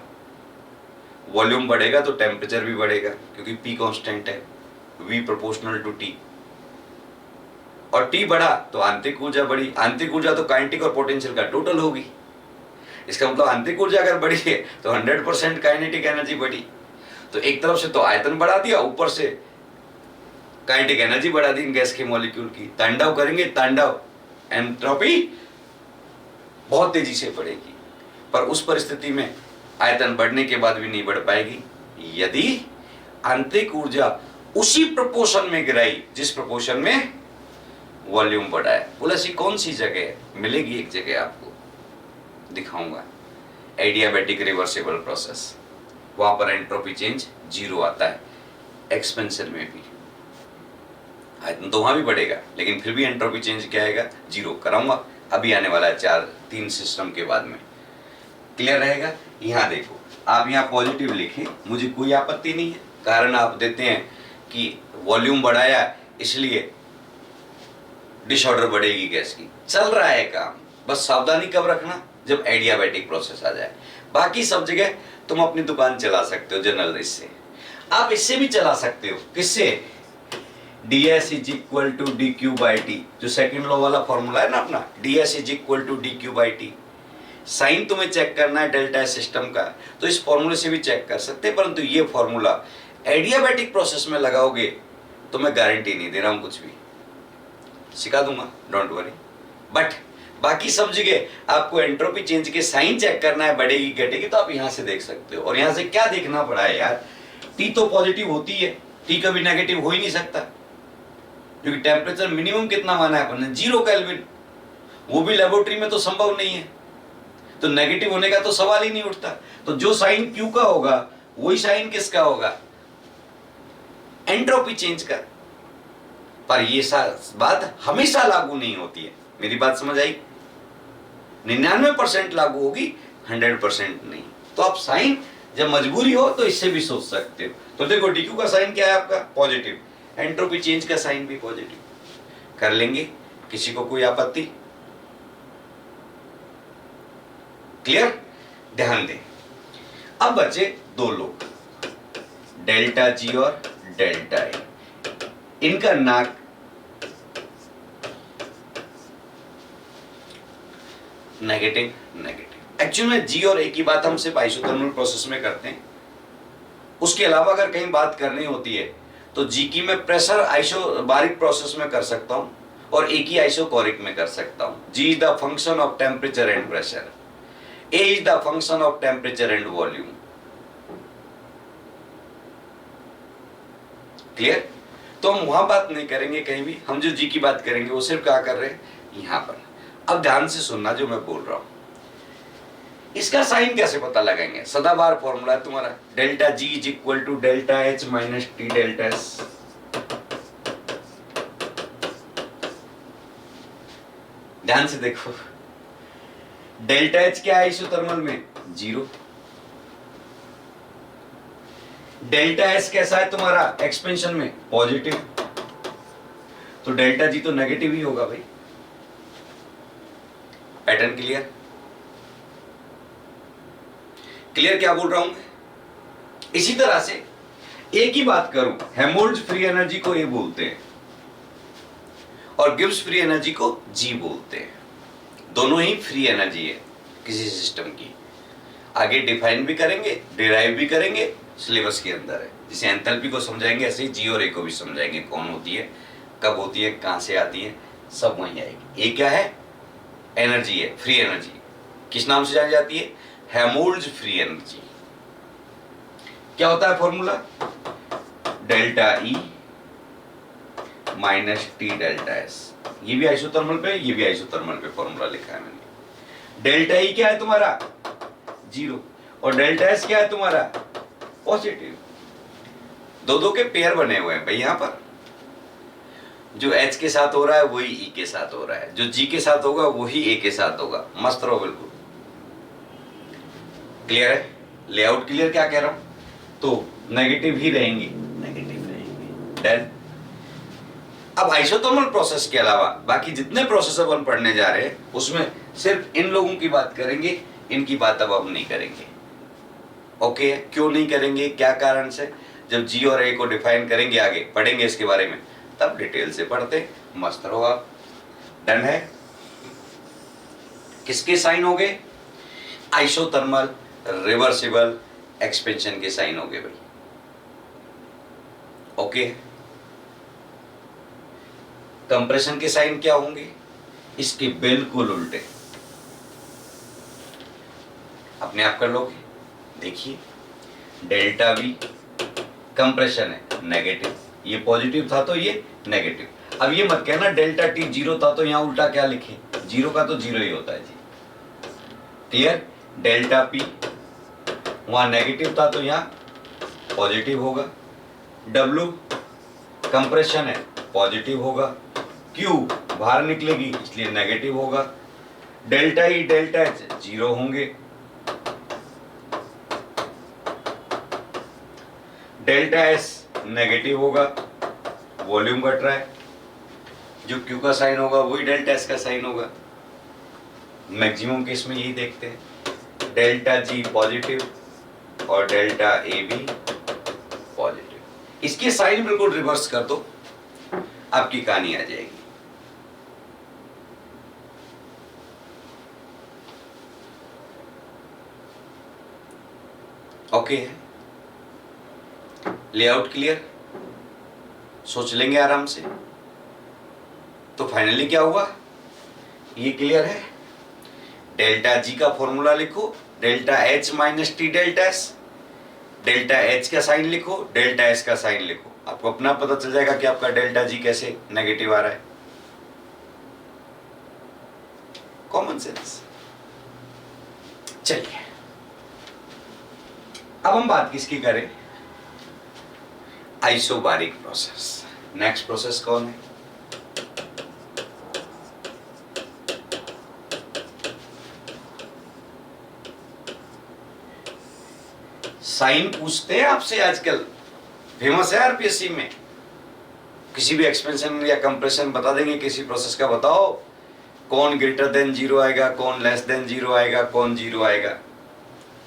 वॉल्यूम बढ़ेगा तो टेम्परेचर भी बढ़ेगा, क्योंकि पी कांस्टेंट है, वी प्रोपोर्शनल टू टी, और टी बढ़ा तो आंतरिक ऊर्जा बढ़ी। आंतरिक ऊर्जा तो काइनेटिक और पोटेंशियल का टोटल होगी। इसका मतलब आंतरिक ऊर्जा अगर बढ़ी है तो 100% काइनेटिक एनर्जी बढ़ी। तो एक तरफ से तो आयतन बढ़ा दिया, ऊपर से काइनेटिक एनर्जी बढ़ा दी गैस के मॉलिक्यूल की। तांडव करेंगे तांडव, एंट्रोपी बहुत तेजी से बढ़ेगी। पर उस परिस्थिति में आयतन बढ़ने के बाद भी नहीं बढ़ पाएगी यदि आंतरिक ऊर्जा उसी प्रोपोर्शन में गिराई जिस प्रोपोर्शन में वॉल्यूम बढ़ा है। बोला ऐसी कौन सी जगह है, मिलेगी एक जगह, आपको दिखाऊंगा, एडियाबैटिक रिवर्सिबल प्रोसेस। वहां पर एंट्रोपी चेंज 0 आता है। एक्सपेंशन में भी आयतन तो वहां भी बढ़ेगा, लेकिन फिर भी एंट्रोपी चेंज क्या आएगा, 0। कराऊंगा, अभी आने वाला है 4-3 सिस्टम के बाद में। क्लियर रहेगा। यहाँ देखो, आप यहाँ पॉजिटिव लिखें, मुझे कोई आपत्ति नहीं है। कारण आप देते हैं कि वॉल्यूम बढ़ाया इसलिए डिसऑर्डर बढ़ेगी गैस की। चल रहा है काम, बस सावधानी कब रखना, जब एडियाबैटिक प्रोसेस आ जाए। बाकी सब जगह तुम अपनी दुकान चला सकते हो जनरल इससे। आप इससे भी चला सकते हो, किससे, ds is equal to D Q by T, जो सेकेंड लॉ वाला फॉर्मूला है ना अपना, ds is equal to D Q by T. Sign तुम्हें चेक करना है डेल्टा एस सिस्टम का, तो इस फॉर्मूले से भी चेक कर सकते हैं। परंतु ये फॉर्मूला एडियाबैटिक प्रोसेस में लगाओगे तो मैं गारंटी नहीं दे रहा हूं, कुछ भी सिखा दूंगा, डोंट वरी। बट बाकी सब जगह आपको एंट्रोपी चेंज के साइन चेक करना है, बढ़ेगी घटेगी, तो आप यहां से देख सकते हो। और यहां से क्या देखना पड़ा है यार, टी तो पॉजिटिव होती है, टी कभी नेगेटिव हो ही नहीं सकता, क्योंकि टेम्परेचर मिनिमम कितना माना है अपन ने, 0 केल्विन। वो भी लेबोरेटरी में तो संभव नहीं है, तो नेगेटिव होने का तो सवाल ही नहीं उठता। तो जो साइन क्यू का होगा वही साइन किसका होगा, एंट्रोपी चेंज का। पर ये बात हमेशा लागू नहीं होती है, मेरी बात समझ आई। 99% लागू होगी, 100% नहीं। तो आप साइन जब मजबूरी हो तो इससे भी सोच सकते हो। तो देखो डीक्यू का साइन क्या है आपका, पॉजिटिव, एंट्रोपी चेंज का साइन भी पॉजिटिव। कर लेंगे, किसी को कोई आपत्ति, क्लियर। ध्यान दें, अब बचे 2 लोग, डेल्टा जी और डेल्टा ए। इनका नाक नेगेटिव नेगेटिव। एक्चुअली में जी और ए की बात हम सिर्फ आइसोथर्मल प्रोसेस में करते हैं। उसके अलावा अगर कहीं बात करनी होती है तो जी की मैं प्रेशर आइसोबारिक प्रोसेस में कर सकता हूं और ए की आइसोकोरिक में कर सकता हूं। G is the function of temperature and pressure, A is the function of temperature and volume. Clear. तो हम वहां बात नहीं करेंगे कहीं भी, हम जो जी की बात करेंगे वो सिर्फ क्या कर रहे हैं यहां पर। अब ध्यान से सुनना जो मैं बोल रहा हूं, इसका साइन कैसे पता लगाएंगे, सदाबहार फॉर्मूला है तुम्हारा, delta G is equal to delta H minus T delta S. ध्यान से देखो, डेल्टा एच क्या है आइसोथर्मल में, 0। डेल्टा एस कैसा है तुम्हारा एक्सपेंशन में, पॉजिटिव। तो डेल्टा जी तो नेगेटिव ही होगा भाई। पैटर्न क्लियर, क्लियर क्या बोल रहा हूं मैं। इसी तरह से ए की बात करूं, हेमोल्ड्स फ्री एनर्जी को ए बोलते हैं और गिब्स फ्री एनर्जी को जी बोलते हैं। दोनों ही फ्री एनर्जी है किसी सिस्टम की। आगे डिफाइन भी करेंगे, डिराइव भी करेंगे, सिलेबस के अंदर है। जिसे एंथैल्पी को समझाएंगे ऐसे ही जी और ए को भी समझाएंगे, कौन होती है, कब होती है, कहां से आती है, सब वहीं आएगी। ए क्या है, एनर्जी है, फ्री एनर्जी। किस नाम से जानी जाती है, हेमोल्ड्स फ्री एनर्जी। क्या होता है formula, delta E minus T delta S. ये भी आइसोथर्मल पे, ये भी आइसोथर्मल पे फॉर्मूला लिखा है मैंने। डेल्टा ई क्या है तुम्हारा, 0, और डेल्टा एस क्या है तुम्हारा, पॉजिटिव। दो के पेयर बने हुए हैं भाई यहां पर। जो H के साथ हो रहा है वही E के साथ हो रहा है, जो G के साथ होगा वही A के साथ होगा। मस्त रहो बिल्कुल। क्लियर है? लेआउट क्लियर क्या कह रहा हूं? तो नेगेटिव ही रहेंगे, नेगेटिव रहेंगे। डन। अब आइसोथर्मल प्रोसेस के अलावा बाकी जितने प्रोसेस अपन पढ़ने जा रहे हैं उसमें सिर्फ इन लोगों की बात करेंगे, इनकी बात अब हम नहीं करेंगे। ओके, क्यों नहीं करेंगे, क्या कारण से? जब जी और ए को डिफाइन करेंगे, आगे पढ़ेंगे इसके बारे में, तब डिटेल से पढ़ते। मस्त रहो आप। डन है? किसके साइन हो गए? आइसोथर्मल, रिवर्सिबल, एक्सपेंशन के साइन हो गए भाई। ओके। कंप्रेशन के साइन क्या होंगे? इसके बिल्कुल उल्टे। अपने आप कर लोगे, देखिए डेल्टा वी कंप्रेशन है, नेगेटिव, ये पॉजिटिव था तो ये नेगेटिव। अब ये मत कहना डेल्टा टी जीरो था तो यहां उल्टा क्या लिखे, जीरो का तो जीरो ही होता है जी। क्लियर? डेल्टा पी वहां नेगेटिव था तो यहां पॉजिटिव होगा। डब्ल्यू कंप्रेशन है, पॉजिटिव होगा। क्यू बाहर निकलेगी इसलिए नेगेटिव होगा। Delta E delta H zero होंगे। डेल्टा एस नेगेटिव होगा, वॉल्यूम घट रहा है। जो क्यू का साइन होगा वही डेल्टा एस का साइन होगा। मैक्सिमम केस में यही देखते हैं। डेल्टा जी पॉजिटिव और डेल्टा ए भी पॉजिटिव। इसके साइन बिल्कुल रिवर्स कर दो, आपकी कहानी आ जाएगी। ओके है? Layout clear? सोच लेंगे आराम से। तो फाइनली क्या हुआ, ये क्लियर है? डेल्टा जी का फॉर्मूला लिखो, delta H minus T delta S. Delta H का साइन लिखो, डेल्टा एस का साइन लिखो। आपको अपना पता चल जाएगा कि आपका डेल्टा जी कैसे नेगेटिव आ रहा है। Common sense. चलिए अब हम बात किसकी करें? Isobaric process. नेक्स्ट प्रोसेस कौन है? साइन पूछते हैं आपसे आजकल, फेमस है आरपीएससी में। किसी भी एक्सपेंशन या कंप्रेशन बता देंगे, किसी प्रोसेस का बताओ, कौन ग्रेटर देन जीरो आएगा, कौन लेस देन जीरो आएगा, कौन जीरो आएगा।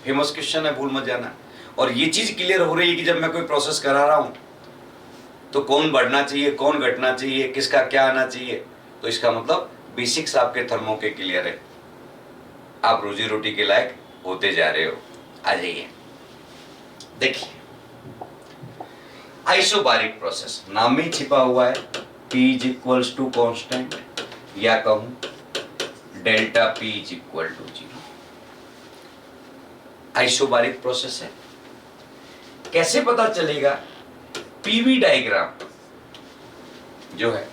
फेमस क्वेश्चन है, भूल मत जाना। और ये चीज क्लियर हो रही है कि जब मैं कोई प्रोसेस करा रहा हूं तो कौन बढ़ना चाहिए, कौन घटना चाहिए, किसका क्या आना चाहिए। तो इसका मतलब बेसिक्स आपके थर्मो के क्लियर है, आप रोजी रोटी के लायक होते जा रहे हो। आ जाइए, देखिए आइसोबारिक प्रोसेस नाम में छिपा हुआ है। P is equals to constant, या कहूं delta P is equal to zero. Isobaric process है। कैसे पता चलेगा? पीवी डायग्राम जो है,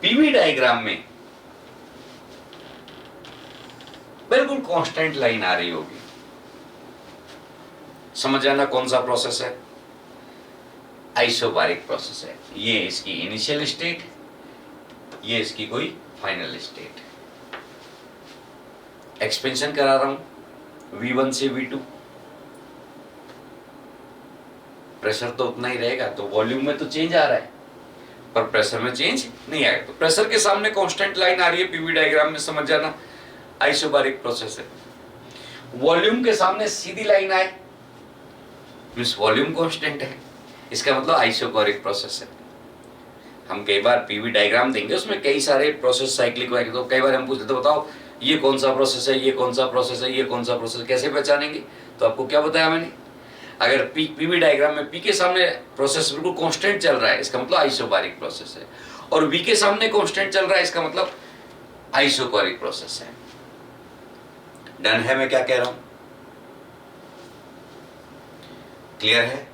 पीवी डायग्राम में बिल्कुल कांस्टेंट लाइन आ रही होगी। समझ आना कौन सा प्रोसेस है? आइसोबारिक प्रोसेस है। ये इसकी इनिशियल स्टेट, ये इसकी कोई फाइनल स्टेट। एक्सपेंशन करा रहा हूं V1 से V2, प्रेशर तो उतना ही रहेगा, तो वॉल्यूम में तो चेंज आ रहा है पर प्रेशर में चेंज नहीं आएगा। तो प्रेशर के सामने कांस्टेंट लाइन आ रही है पीवी डायग्राम में, समझ जाना आइसोबारिक प्रोसेस है। वॉल्यूम के सामने सीधी लाइन आए मींस वॉल्यूम कांस्टेंट है, इसका मतलब आइसोबारिक प्रोसेस है। हम कई बार पीवी डायग्राम देंगे, उसमें कई सारे प्रोसेस साइक्लिक होंगे, तो कई बार हम पूछते तो बताओ ये कौन सा प्रोसेस है, ये कौन सा प्रोसेस है, ये कौन सा प्रोसेस, कैसे पहचानेंगे? तो आपको क्या बताया मैंने, अगर पीवी डायग्राम में पी के सामने प्रोसेस बिल्कुल कांस्टेंट चल रहा है, इसका मतलब आइसोबारिक प्रोसेस है, और वी के सामने कांस्टेंट चल रहा है, इसका मतलब आइसोबारिक प्रोसेस है। डन है मैं क्या कह रहा हूं? क्लियर है?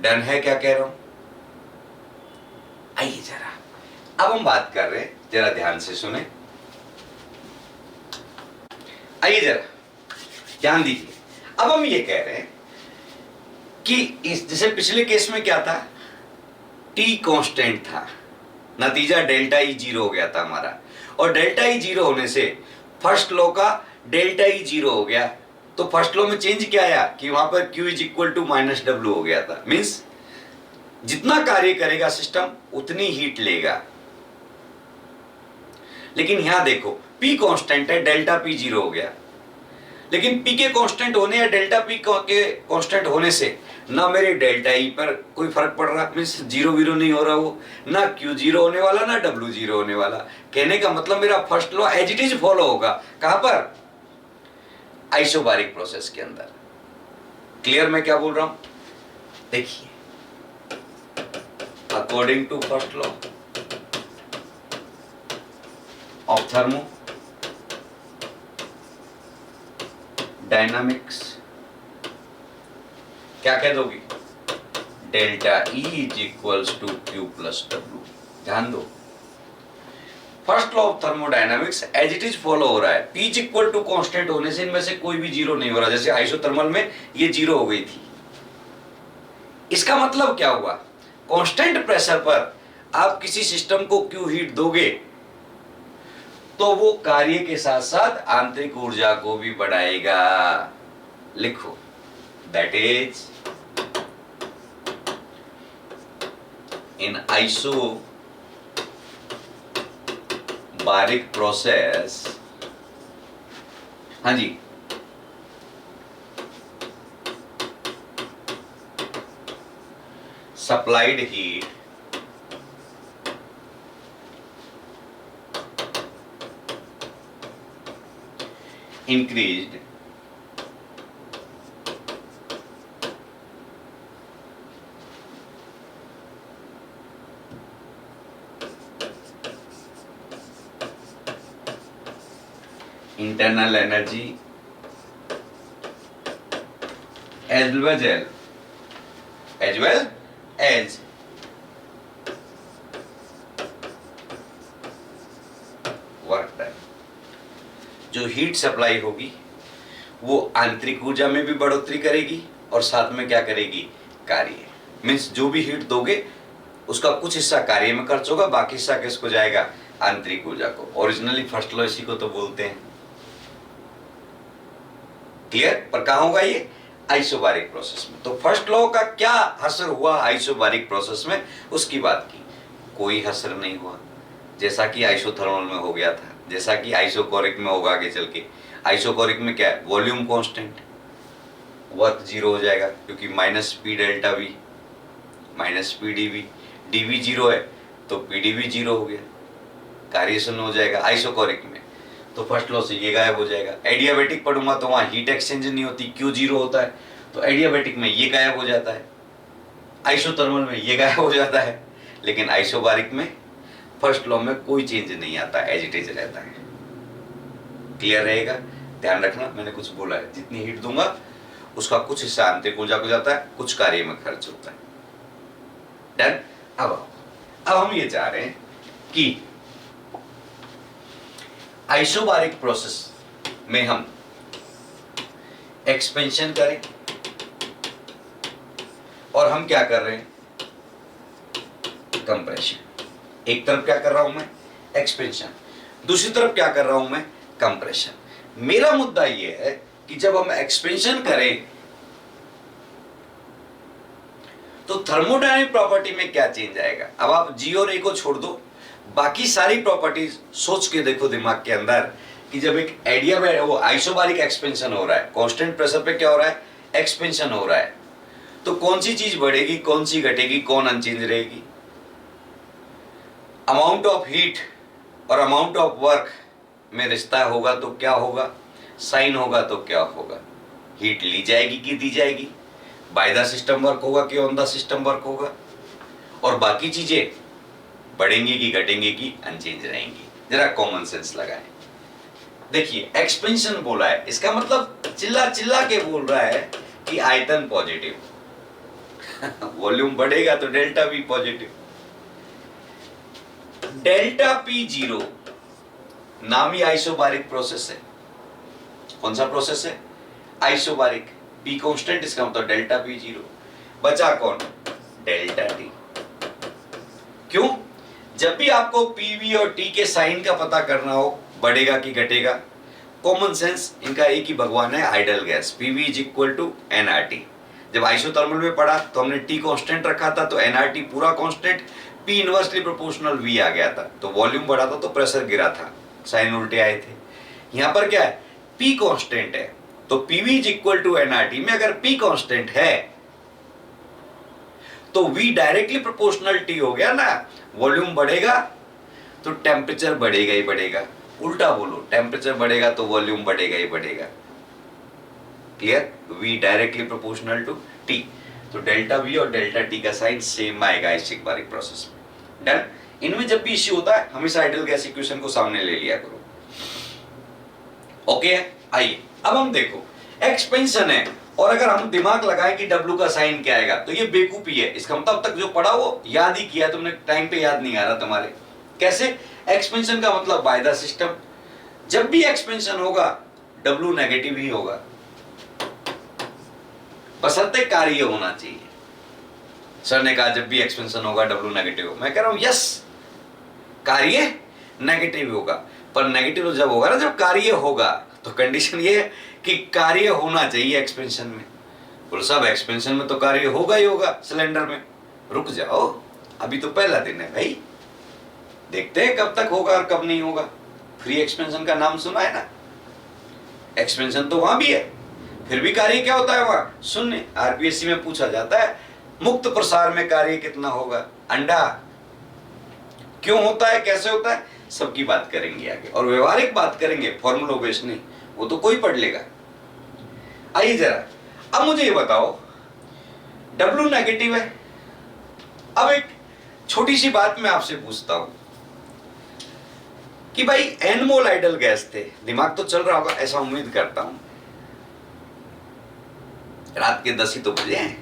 डन है क्या कह रहा हूं? आइए जरा, अब हम बात कर रहे हैं, जरा ध्यान से सुने। आइए जरा ध्यान दीजिए। अब हम ये कह रहे हैं कि इस जैसे पिछले केस में क्या था, टी कांस्टेंट था, नतीजा डेल्टा ई जीरो हो गया था हमारा, और डेल्टा ई जीरो होने से फर्स्ट लॉ का डेल्टा ई जीरो हो गया, तो फर्स्ट लॉ में चेंज क्या आया कि वहां पर Q is equal to minus W हो गया था। मीन्स जितना कार्य करेगा सिस्टम उतनी हीट लेगा। लेकिन यहां देखो P कांस्टेंट है, डेल्टा P जीरो हो गया। लेकिन P के कांस्टेंट होने या डेल्टा P के कांस्टेंट होने से ना मेरे डेल्टा E पर कोई फर्क पड़ रहा, मीन्स जीरो वीरो नहीं हो रहा, वो ना Q जीरो होने वाला ना W जीरो होने वाला। कहने का मतलब मेरा first law as it is follow होगा। कहां पर? आइसोबारिक प्रोसेस के अंदर। क्लियर मैं क्या बोल रहा हूं? देखिए, according to first law of thermodynamics, क्या कह दोगी? Delta E is equals to Q plus W। ध्यान दो, first law of thermodynamics as it is follow हो रहा है। P is equal to constant होने से इनमें से कोई भी जीरो नहीं हो रहा। जैसे आइसोथर्मल में ये जीरो हो गई थी। इसका मतलब क्या हुआ? कांस्टेंट प्रेशर पर आप किसी सिस्टम को Q हीट दोगे तो वो कार्य के साथ साथ आंतरिक ऊर्जा को भी बढ़ाएगा। लिखो, that is in isobaric process, हाँ जी, supplied heat increased internal energy as well as work done। जो हीट सप्लाई होगी वो आंतरिक ऊर्जा में भी बढ़ोतरी करेगी और साथ में क्या करेगी? कार्य। मीन्स जो भी हीट दोगे उसका कुछ हिस्सा कार्य में खर्च होगा, बाकी हिस्सा किसको जाएगा? आंतरिक ऊर्जा को। ओरिजिनली फर्स्ट लॉ इसी को तो बोलते हैं। क्लियर? पर कहां होगा ये? आइसोबारिक प्रोसेस में। तो फर्स्ट लॉ का क्या असर हुआ आइसोबारिक प्रोसेस में, उसकी बात की। कोई असर नहीं हुआ, जैसा कि आइसोथर्मल में हो गया था, जैसा कि आइसोकोरिक में होगा आगे चल के। आइसोकोरिक में क्या है? वॉल्यूम कांस्टेंट, वर्क जीरो हो जाएगा क्योंकि minus P delta V minus P DV, DV zero है तो पीडीवी जीरो हो गया, कार्य शून्य हो जाएगा। आइसोकोरिक में तो फर्स्ट लॉ से ये गायब हो जाएगा। एडियाबेटिक पढ़ूंगा तो वहां हीट एक्सचेंज नहीं होती, क्यू जीरो होता है, तो एडियाबेटिक में ये गायब हो जाता है, आइसोथर्मल में ये गायब हो जाता है। लेकिन आइसोबारिक में फर्स्ट लॉ में कोई चेंज नहीं आता, एज इट इज रहता है। क्लियर रहेगा? ध्यान रखना, मैंने कुछ बोला है, जितनी हीट दूंगा उसका कुछ हिस्सा आंतरिक ऊर्जा को जाता है, कुछ कार्य में खर्च होता है। डन? अब हम ये चाह रहे हैं कि आइसोबारिक प्रोसेस में हम एक्सपेंशन करें और हम क्या कर रहे हैं? कंप्रेशन। एक तरफ क्या कर रहा हूं मैं? एक्सपेंशन। दूसरी तरफ क्या कर रहा हूं मैं? कंप्रेशन। मेरा मुद्दा यह है कि जब हम एक्सपेंशन करें तो थर्मोडायनामिक प्रॉपर्टी में क्या चेंज आएगा? अब आप जी और ए को छोड़ दो, बाकी सारी प्रॉपर्टीज सोच के देखो दिमाग के अंदर कि जब एक एडिया वो आइसोबारिक एक्सपेंशन हो रहा है, कांस्टेंट प्रेशर पे क्या हो रहा है? एक्सपेंशन हो रहा है, तो कौन सी चीज बढ़ेगी, कौन सी घटेगी, कौन अनचेंज रहेगी? अमाउंट ऑफ हीट और अमाउंट ऑफ वर्क में रिश्ता होगा तो क्या होगा? साइन होगा तो क्या होगा? हीट ली जाएगी कि दी जाएगी? बाय द सिस्टम वर्क होगा कि ऑन द सिस्टम वर्क होगा? और बाकी चीजें बढ़ेंगी कि घटेंगी कि अनचेंज रहेंगी? जरा कॉमन सेंस लगाएं। देखिए, एक्सपेंशन बोला है, इसका मतलब चिल्ला चिल्ला के बोल रहा है कि आयतन पॉजिटिव, वॉल्यूम बढ़ेगा तो डेल्टा भी पॉजिटिव। डेल्टा पी जीरो नामी आइसोबारिक प्रोसेस है। कौन सा प्रोसेस है? आइसोबारिक। पी कांस्टेंट, इसका मतलब डेल्टा पी जीरो। बचा कौन? Delta T. क्यों? जब भी आपको पीवी और टी के साइन का पता करना हो, बढ़ेगा कि घटेगा, कॉमन सेंस इनका एक ही भगवान है, ideal gas, PV is equal to NRT. जब आइसोथर्मल में पढ़ा तो हमने टी कांस्टेंट रखा था, तो एनआरटी पूरा constant, P inversely proportional V आ गया था, तो वॉल्यूम बढ़ा था तो प्रेशर गिरा था, साइन उल्टे आए थे। यहां पर क्या है, पी कांस्टेंट है, तो PV is equal to NRT में अगर पी कांस्टेंट है तो वी डायरेक्टली प्रोपोर्शनल टी हो गया ना, वॉल्यूम बढ़ेगा तो टेम्परेचर बढ़ेगा ही बढ़ेगा, उल्टा बोलो, टेम्परेचर बढ़ेगा तो वॉल्यूम बढ़ेगा ही बढ़ेगा। Clear, V directly proportional to T, तो डेल्टा वी और डेल्टा टी का साइन सेम आएगा इस बारिक प्रोसेस में। डन। इनमें जब भी इश्यू होता है हमेशा आइडियल गैस इक्वेशन को सामने ले लिया करो। ओके, आइए अब हम देखो एक्सपेंशन है, और अगर हम दिमाग लगाएं कि W का साइन क्या आएगा, तो ये बेवकूफी है। इसका मतलब अब तक जो पढ़ा वो याद ही किया तुमने, टाइम पे याद नहीं आ रहा तुम्हारे। कैसे? एक्सपेंशन का मतलब बाय द सिस्टम, जब भी एक्सपेंशन होगा W नेगेटिव ही होगा, बशर्ते कार्य होना चाहिए। सर ने कहा जब भी एक्सपेंशन होगा W नेगेटिव होगा, मैं कह रहा हूं यस, कार्य नेगेटिव होगा, पर नेगेटिव जब होगा ना, जब कार्य होगा, तो कंडीशन ये है कि कार्य होना चाहिए एक्सपेंशन में। बोलो साहब एक्सपेंशन में तो कार्य होगा ही होगा सिलेंडर में। रुक जाओ, अभी तो पहला दिन है भाई, देखते हैं कब तक होगा और कब नहीं होगा। फ्री एक्सपेंशन का नाम सुना है ना, एक्सपेंशन तो वहां भी है, फिर भी कार्य क्या होता है वहां शून्य। आरपीएससी में पूछा जाता है मुक्त प्रसार में कार्य कितना होगा, अंडा। क्यों होता है, कैसे होता है, सबकी बात करेंगे आगे, और व्यवहारिक बात करेंगे, फॉर्मूला बेस्ड नहीं, वो तो कोई पढ़ लेगा। आइए जरा, अब मुझे ये बताओ W नेगेटिव है। अब एक छोटी सी बात मैं आपसे पूछता हूं कि भाई n मोल आइडल गैस थे, दिमाग तो चल रहा होगा ऐसा उम्मीद करता हूं, रात के 10 ही तो बजे हैं।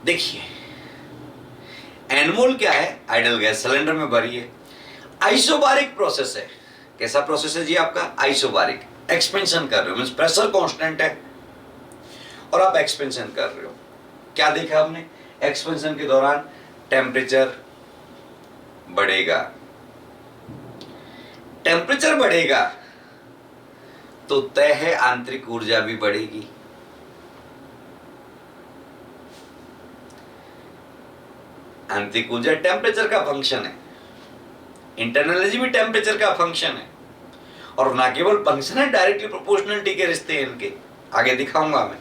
देखिए n मोल क्या है, आइडल गैस सिलेंडर में भरी है, आइसोबारिक प्रोसेस है। कैसा प्रोसेस है जी आपका, आइसोबारिक। एक्सपेंशन कर रहे हो मींस प्रेशर कांस्टेंट है और आप एक्सपेंशन कर रहे हो। क्या देखा हमने, एक्सपेंशन के दौरान टेम्परेचर बढ़ेगा, टेम्परेचर बढ़ेगा तो तय है आंतरिक ऊर्जा भी बढ़ेगी। आंतरिक ऊर्जा टेम्परेचर का फंक्शन है, इंटरनल एनर्जी भी टेम्परेचर का फंक्शन है, और ना केवल फंक्शन है, डायरेक्टली प्रोपोर्शनलिटी के रिश्ते हैं इनके, आगे दिखाऊंगा मैं।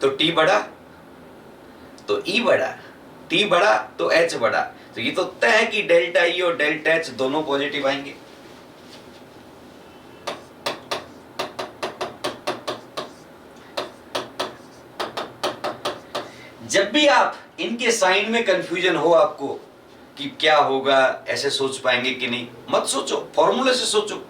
तो T बढ़ा तो E बढ़ा, T बढ़ा तो H बढ़ा, तो ये तो तय है कि डेल्टा E और डेल्टा H दोनों पॉजिटिव आएंगे। जब भी आप इनके साइन में कंफ्यूजन हो आपको कि क्या होगा, ऐसे सोच पाएंगे कि नहीं, मत सोचो, फॉर्मूले से सोचो।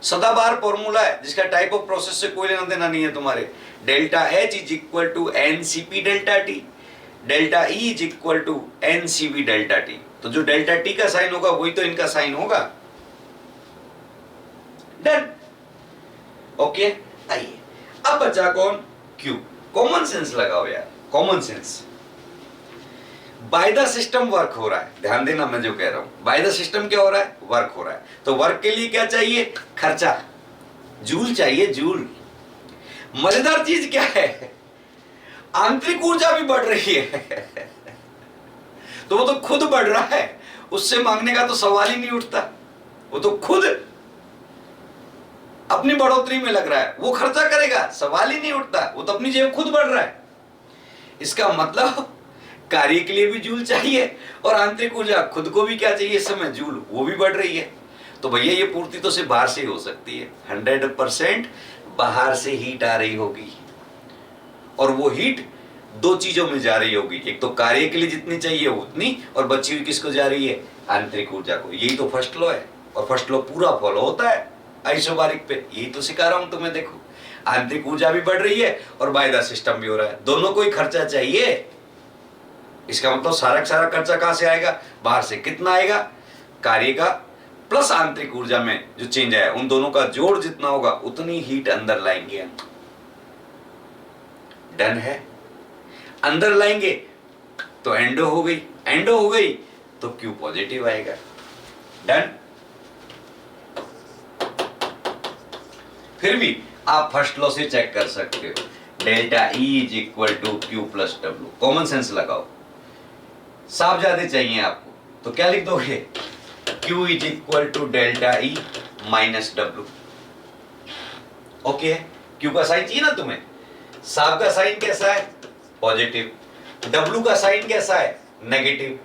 सदाबहार फॉर्मूला है जिसका टाइप ऑफ प्रोसेस से कोई लेना देना नहीं है तुम्हारे। Delta H is equal to NCP delta T, delta E is equal to NCB delta T. तो जो डेल्टा टी का साइन होगा वही तो इनका साइन होगा। डन। ओके, आइए अब बचा कौन, Q। कॉमन सेंस लगाओ यार, common sense. Bye the system work हो रहा है, ध्यान देना मैं जो कह रहा हूं, बाय द सिस्टम क्या हो रहा है, वर्क हो रहा है। तो वर्क के लिए क्या चाहिए, खर्चा, जूल चाहिए, जूल। मजेदार चीज क्या है, आंतरिक ऊर्जा भी बढ़ रही है तो वो तो खुद बढ़ रहा है, उससे मांगने का तो सवाल ही नहीं उठता, वो तो खुद अपनी बढ़ोतरी में लग रहा है, वो खर्चा करेगा, सवाल ही नहीं उठता, वो तो अपनी जेब खुद बढ़ रहा है। इसका मतलब कार्य के लिए भी जूल चाहिए और आंतरिक ऊर्जा खुद को भी क्या चाहिए इस समय, जूल, वो भी बढ़ रही है। तो भैया ये पूर्ति तो सिर्फ बाहर से ही हो सकती है, 100% बाहर से हीट आ रही होगी, और वो हीट दो चीजों में जा रही होगी, एक तो कार्य के लिए जितनी चाहिए उतनी, और बची हुई किसको जा रही है, आंतरिक ऊर्जा को। यही तो फर्स्ट लॉ है, और फर्स्ट लॉ पूरा फॉलो होता है आइसोबारिक पे, यही तो सिखा रहा हूं तुम्हें। देखो आंतरिक ऊर्जा भी बढ़ रही है और बाय द सिस्टम भी हो रहा है, दोनों को ही खर्चा चाहिए। इसका मतलब सारा का सारा खर्चा कहां से आएगा, बाहर से। कितना आएगा, कार्य का प्लस आंतरिक ऊर्जा में जो चेंज है, उन दोनों का जोड़ जितना होगा उतनी हीट अंदर लाएंगे। डन है, अंदर लाएंगे तो एंडो हो गई, एंडो हो गई तो Q पॉजिटिव आएगा। डन। फिर भी आप फर्स्ट लॉ से चेक कर सकते हो, delta E is equal to Q plus W. Common sense लगाओ, साफ ज्यादा चाहिए आपको तो क्या लिख दोगे, Q is equal to delta E minus W. Okay है, क्यू का साइन चाहिए ना तुम्हें, साफ का साइन कैसा है, पॉजिटिव, डब्ल्यू का साइन कैसा है, नेगेटिव।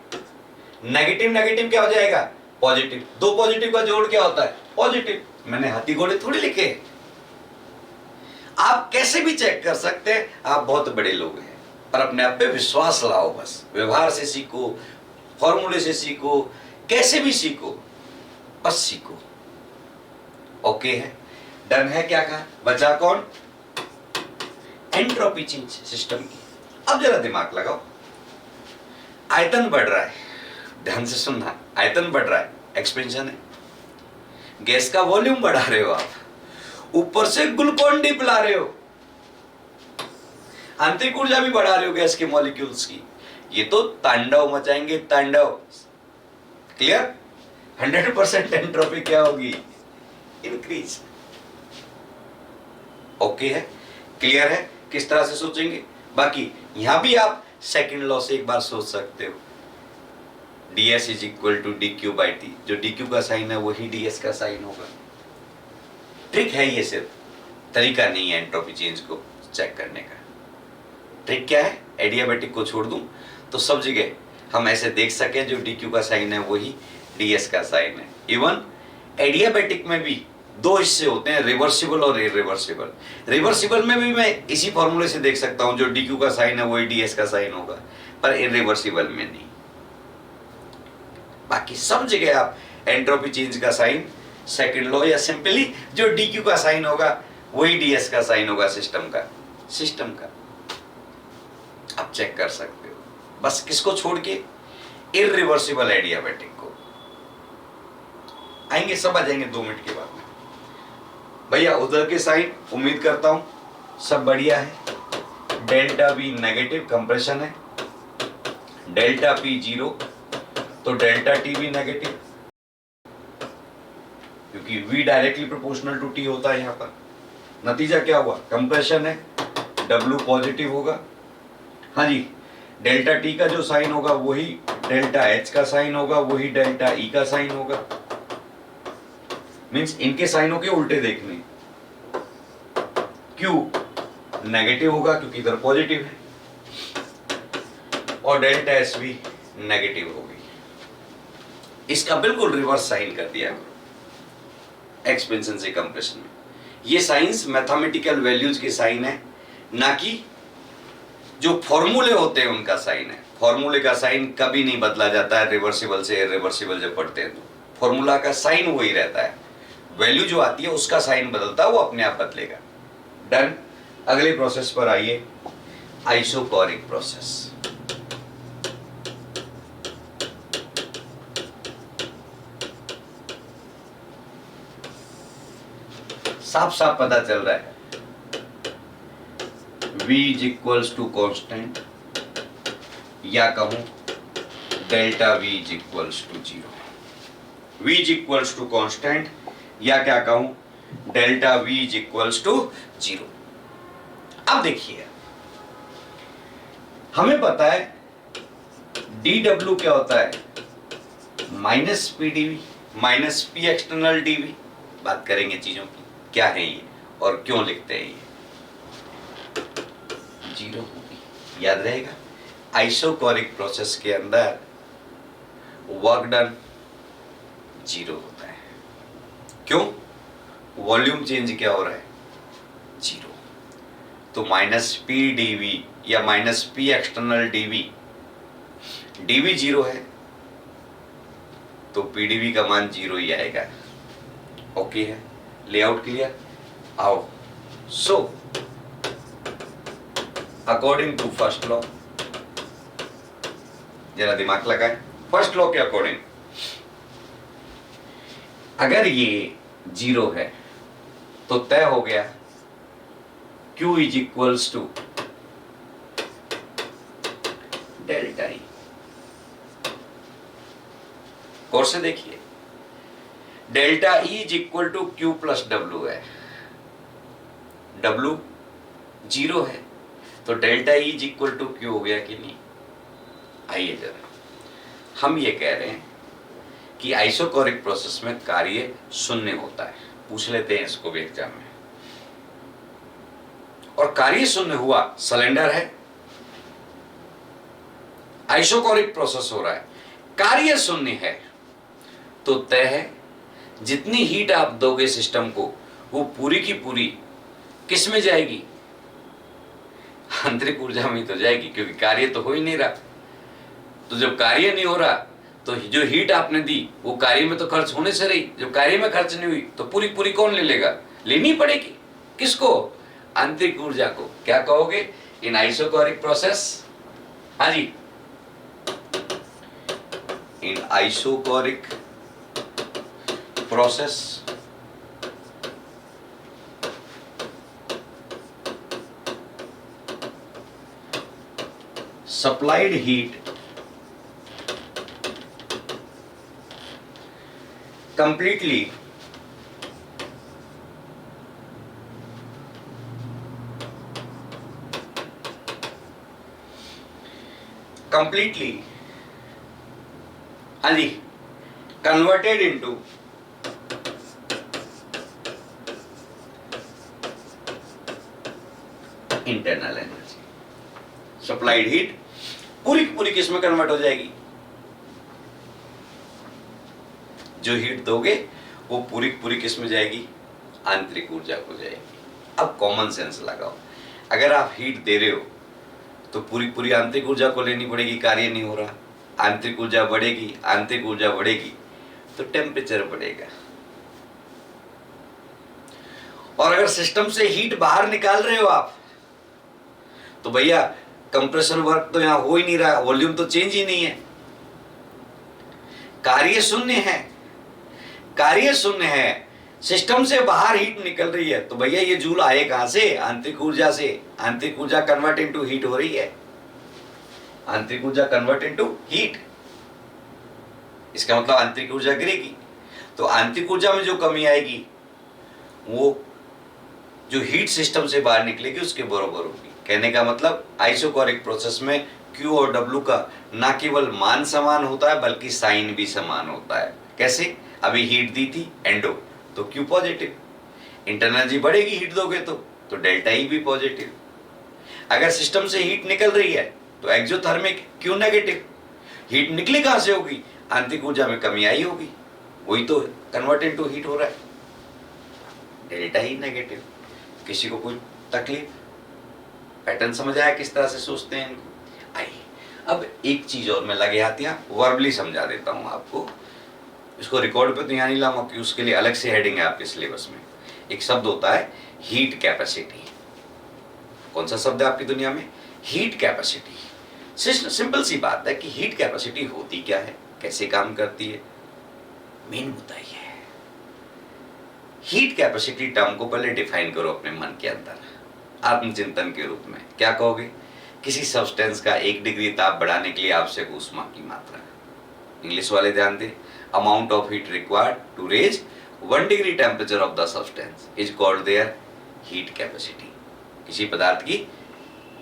नेगेटिव नेगेटिव क्या हो जाएगा, पॉजिटिव। दो पॉजिटिव का जोड़ क्या होता है, पॉजिटिव। मैंने हाथी घोड़े थोड़ी लिखे, आप कैसे भी चेक कर सकते हैं, आप बहुत बड़े लोग हैं, पर अपने आप पे विश्वास लाओ। बस व्यवहार से सीखो, फॉर्मूले से सीखो, कैसे भी सीखो, बस सीखो। ओके है, डन है। क्या कहा, बचा कौन, एंट्रोपी चेंज सिस्टम की। अब जरा दिमाग लगाओ, आयतन बढ़ रहा है, ध्यान से सुनना, आयतन बढ़ रहा है, एक्सपेंशन है। गैस का वॉल्यूम बढ़ा रहे हो आप, ऊपर से ग्लूकोन डी पिला रहे हो, आंतरिक ऊर्जा भी बढ़ा रहे हो गैस के मॉलिक्यूल्स की। ये तो तांडव मचाएंगे, तांडव। क्लियर, 100% एंट्रोपी क्या होगी, इंक्रीज। ओके है, क्लियर है, किस तरह से सोचेंगे। बाकी यहां भी आप सेकंड लॉ से एक बार सोच सकते हो, ds is equal to D Q by T. जो डी क्यू का साइन है वही ds का साइन होगा। ट्रिक है ये, सिर्फ तरीका नहीं है एंट्रोपी चेंज को चेक करने का। ट्रिक क्या है, एडियाबेटिक को छोड़ दूं तो सब जगह हम ऐसे देख सकें जो डी क्यू का साइन है वही ds का साइन है। इवन एडियाबेटिक में भी दो हिस्से होते हैं, रिवर्सिबल और इरिवर्सिबल। रिवर्सिबल में भी मैं इसी फॉर्मूले से देख सकता हूं, जो डी क्यू का साइन है वही ds का साइन होगा, पर इरिवर्सिबल में नहीं। बाकी सब जगह आप एंट्रोपी चेंज का साइन सेकंड लॉ, या सिंपली जो डी क्यू का साइन होगा वही ds का साइन होगा सिस्टम का आप चेक कर सकते हो। बस किसको छोड़ के, इरिवर्सिबल एडियाबेटिक को। आएंगे, सब आ जाएंगे 2 मिनट के बाद में। भैया उधर के साइन उम्मीद करता हूं सब बढ़िया है। डेल्टा बी नेगेटिव कंप्रेशन है, डेल्टा पी 0, तो डेल्टा टी भी नेगेटिव, क्योंकि v directly proportional to t होता है। यहां पर नतीजा क्या हुआ, कंप्रेशन है, w पॉजिटिव होगा। हाँ जी, डेल्टा टी का जो साइन होगा वही डेल्टा h का साइन होगा, वही डेल्टा e का साइन होगा। मींस इनके साइनों के उल्टे देखने, q नेगेटिव होगा क्योंकि इधर पॉजिटिव है, और डेल्टा s भी नेगेटिव होगी। इसका बिल्कुल रिवर्स साइन कर दिया एक्सपेंशन से कंप्रेशन में। ये साइंस मैथमेटिकल वैल्यूज के साइन है, ना कि जो फॉर्मूले होते हैं उनका साइन है। फॉर्मूले का साइन कभी नहीं बदला जाता है, रिवर्सिबल से इरिवर्सिबल जब पढ़ते हैं तो फॉर्मूला का साइन वही रहता है, वैल्यू जो आती है उसका साइन बदलता है, वो अपने आप बदलेगा। डन। अगले प्रोसेस पर आइए, आइसोकोरिक प्रोसेस। साफ साफ पता चल रहा है, v is equals to constant, या कहूं delta v is equals to 0। v is equals to constant, या क्या कहूं delta v is equals to 0। अब देखिए, हमें पता है dw क्या होता है, minus P DV, minus P external DV. बात करेंगे चीजों की, क्या है ये और क्यों लिखते हैं ये। 0 होगी, याद रहेगा। आइसोकोरिक प्रोसेस के अंदर वर्क डन 0 होता है। क्यों, वॉल्यूम चेंज क्या हो रहा है, 0। तो माइनस पी डीवी या minus P external DV, DV 0 है तो पीडीवी का मान 0 ही आएगा। ओके है, लेआउट क्लियर। आओ, so according to first law, जरा दिमाग लगाएं। फर्स्ट लॉ के अकॉर्डिंग अगर ये 0 है तो तय हो गया Q is equals to delta E. और से देखिए, delta E is equal to Q plus W है। W 0 है, तो delta E is equal to Q हो गया कि नहीं? आइए जरा, हम ये कह रहे हैं कि आइसोकोरिक प्रोसेस में कार्य शून्य होता है। पूछ लेते हैं इसको भी एग्जाम में। और कार्य शून्य हुआ, सिलेंडर है, आइसोकोरिक प्रोसेस हो रहा है, कार्य शून्य है, तो तय है जितनी हीट आप दोगे सिस्टम को वो पूरी की पूरी किस में जाएगी? आंतरिक ऊर्जा में तो जाएगी, क्योंकि कार्य तो हो ही नहीं रहा। तो जब कार्य नहीं हो रहा तो जो हीट आपने दी वो कार्य में तो खर्च होने से रही। जब कार्य में खर्च नहीं हुई तो पूरी पूरी कौन ले लेगा? लेनी पड़ेगी। किसको? आंतरिक ऊर्जा को। क्या कहोगे इन आइसोकोरिक प्रोसेस? हाँ जी, in isochoric process supplied heat completely हाँ जी, converted into internal energy। Supplied heat पूरी की पूरी किस में कन्वर्ट हो जाएगी? जो हीट दोगे वो पूरी की पूरी किस में जाएगी? आंतरिक ऊर्जा को जाएगी। अब कॉमन सेंस लगाओ, अगर आप हीट दे रहे हो तो पूरी पूरी आंतरिक ऊर्जा को लेनी पड़ेगी, कार्य नहीं हो रहा। आंतरिक ऊर्जा बढ़ेगी, आंतरिक ऊर्जा बढ़ेगी तो टेम्परेचर बढ़ेगा। और अगर सिस्टम से हीट बाहर निकाल रहे हो आप तो भैया कंप्रेशन वर्क तो यहां हो ही नहीं रहा, वॉल्यूम तो चेंज ही नहीं है, कार्य शून्य है। कार्य शून्य है, सिस्टम से बाहर हीट निकल रही है, तो भैया ये जूल आए कहां से? आंतरिक ऊर्जा से। आंतरिक ऊर्जा कन्वर्ट इनटू हीट हो रही है, आंतरिक ऊर्जा कन्वर्ट इनटू हीट। इसका मतलब आंतरिक ऊर्जा गिरेगी, तो आंतरिक ऊर्जा में जो कमी आएगी वो जो हीट सिस्टम से बाहर निकलेगी उसके बराबर होगी। कहने का मतलब आइसोकोरिक प्रोसेस में Q और W का ना केवल मान समान होता है बल्कि साइन भी समान होता है। कैसे? अभी हीट दी थी एंडो, तो Q पॉजिटिव, इंटरनल एनर्जी बढ़ेगी हीट दोगे तो डेल्टा E भी पॉजिटिव। अगर सिस्टम से हीट निकल रही है तो एक्सोथर्मिक, Q नेगेटिव। हीट निकली कहां से होगी? आंतरिक ऊर्जा में कमी आई होगी, वही तो कन्वर्ट इनटू हीट हो रहा है, डेल्टा E नेगेटिव। किसी को कोई तकलीफ? पैटर्न समझ आया किस तरह से सोचते हैं इनको? आइए अब एक चीज और मैं लगे हाथ यहाँ वर्बली समझा देता हूँ आपको। इसको रिकॉर्ड पे तो यहाँ नहीं लाऊंगा कि उसके लिए अलग से हेडिंग है आपके सिलेबस में। एक शब्द होता है हीट कैपेसिटी। कौन सा शब्द है आपकी दुनिया में? Heat capacity. सिंपल सी बात है कि हीट कैपेसिटी होती क्या है, कैसे काम करती है। मेन मुद्दा ये है, हीट कैपेसिटी टर्म को पहले डिफाइन करो अपने मन के अंदर आत्मचिंतन के रूप में। क्या कहोगे? किसी सब्सटेंस का 1 डिग्री ताप बढ़ाने के लिए आवश्यक ऊष्मा की मात्रा। इंग्लिश वाले ध्यान दें, amount of heat required to raise 1 degree temperature of the substance is called their heat capacity. किसी पदार्थ की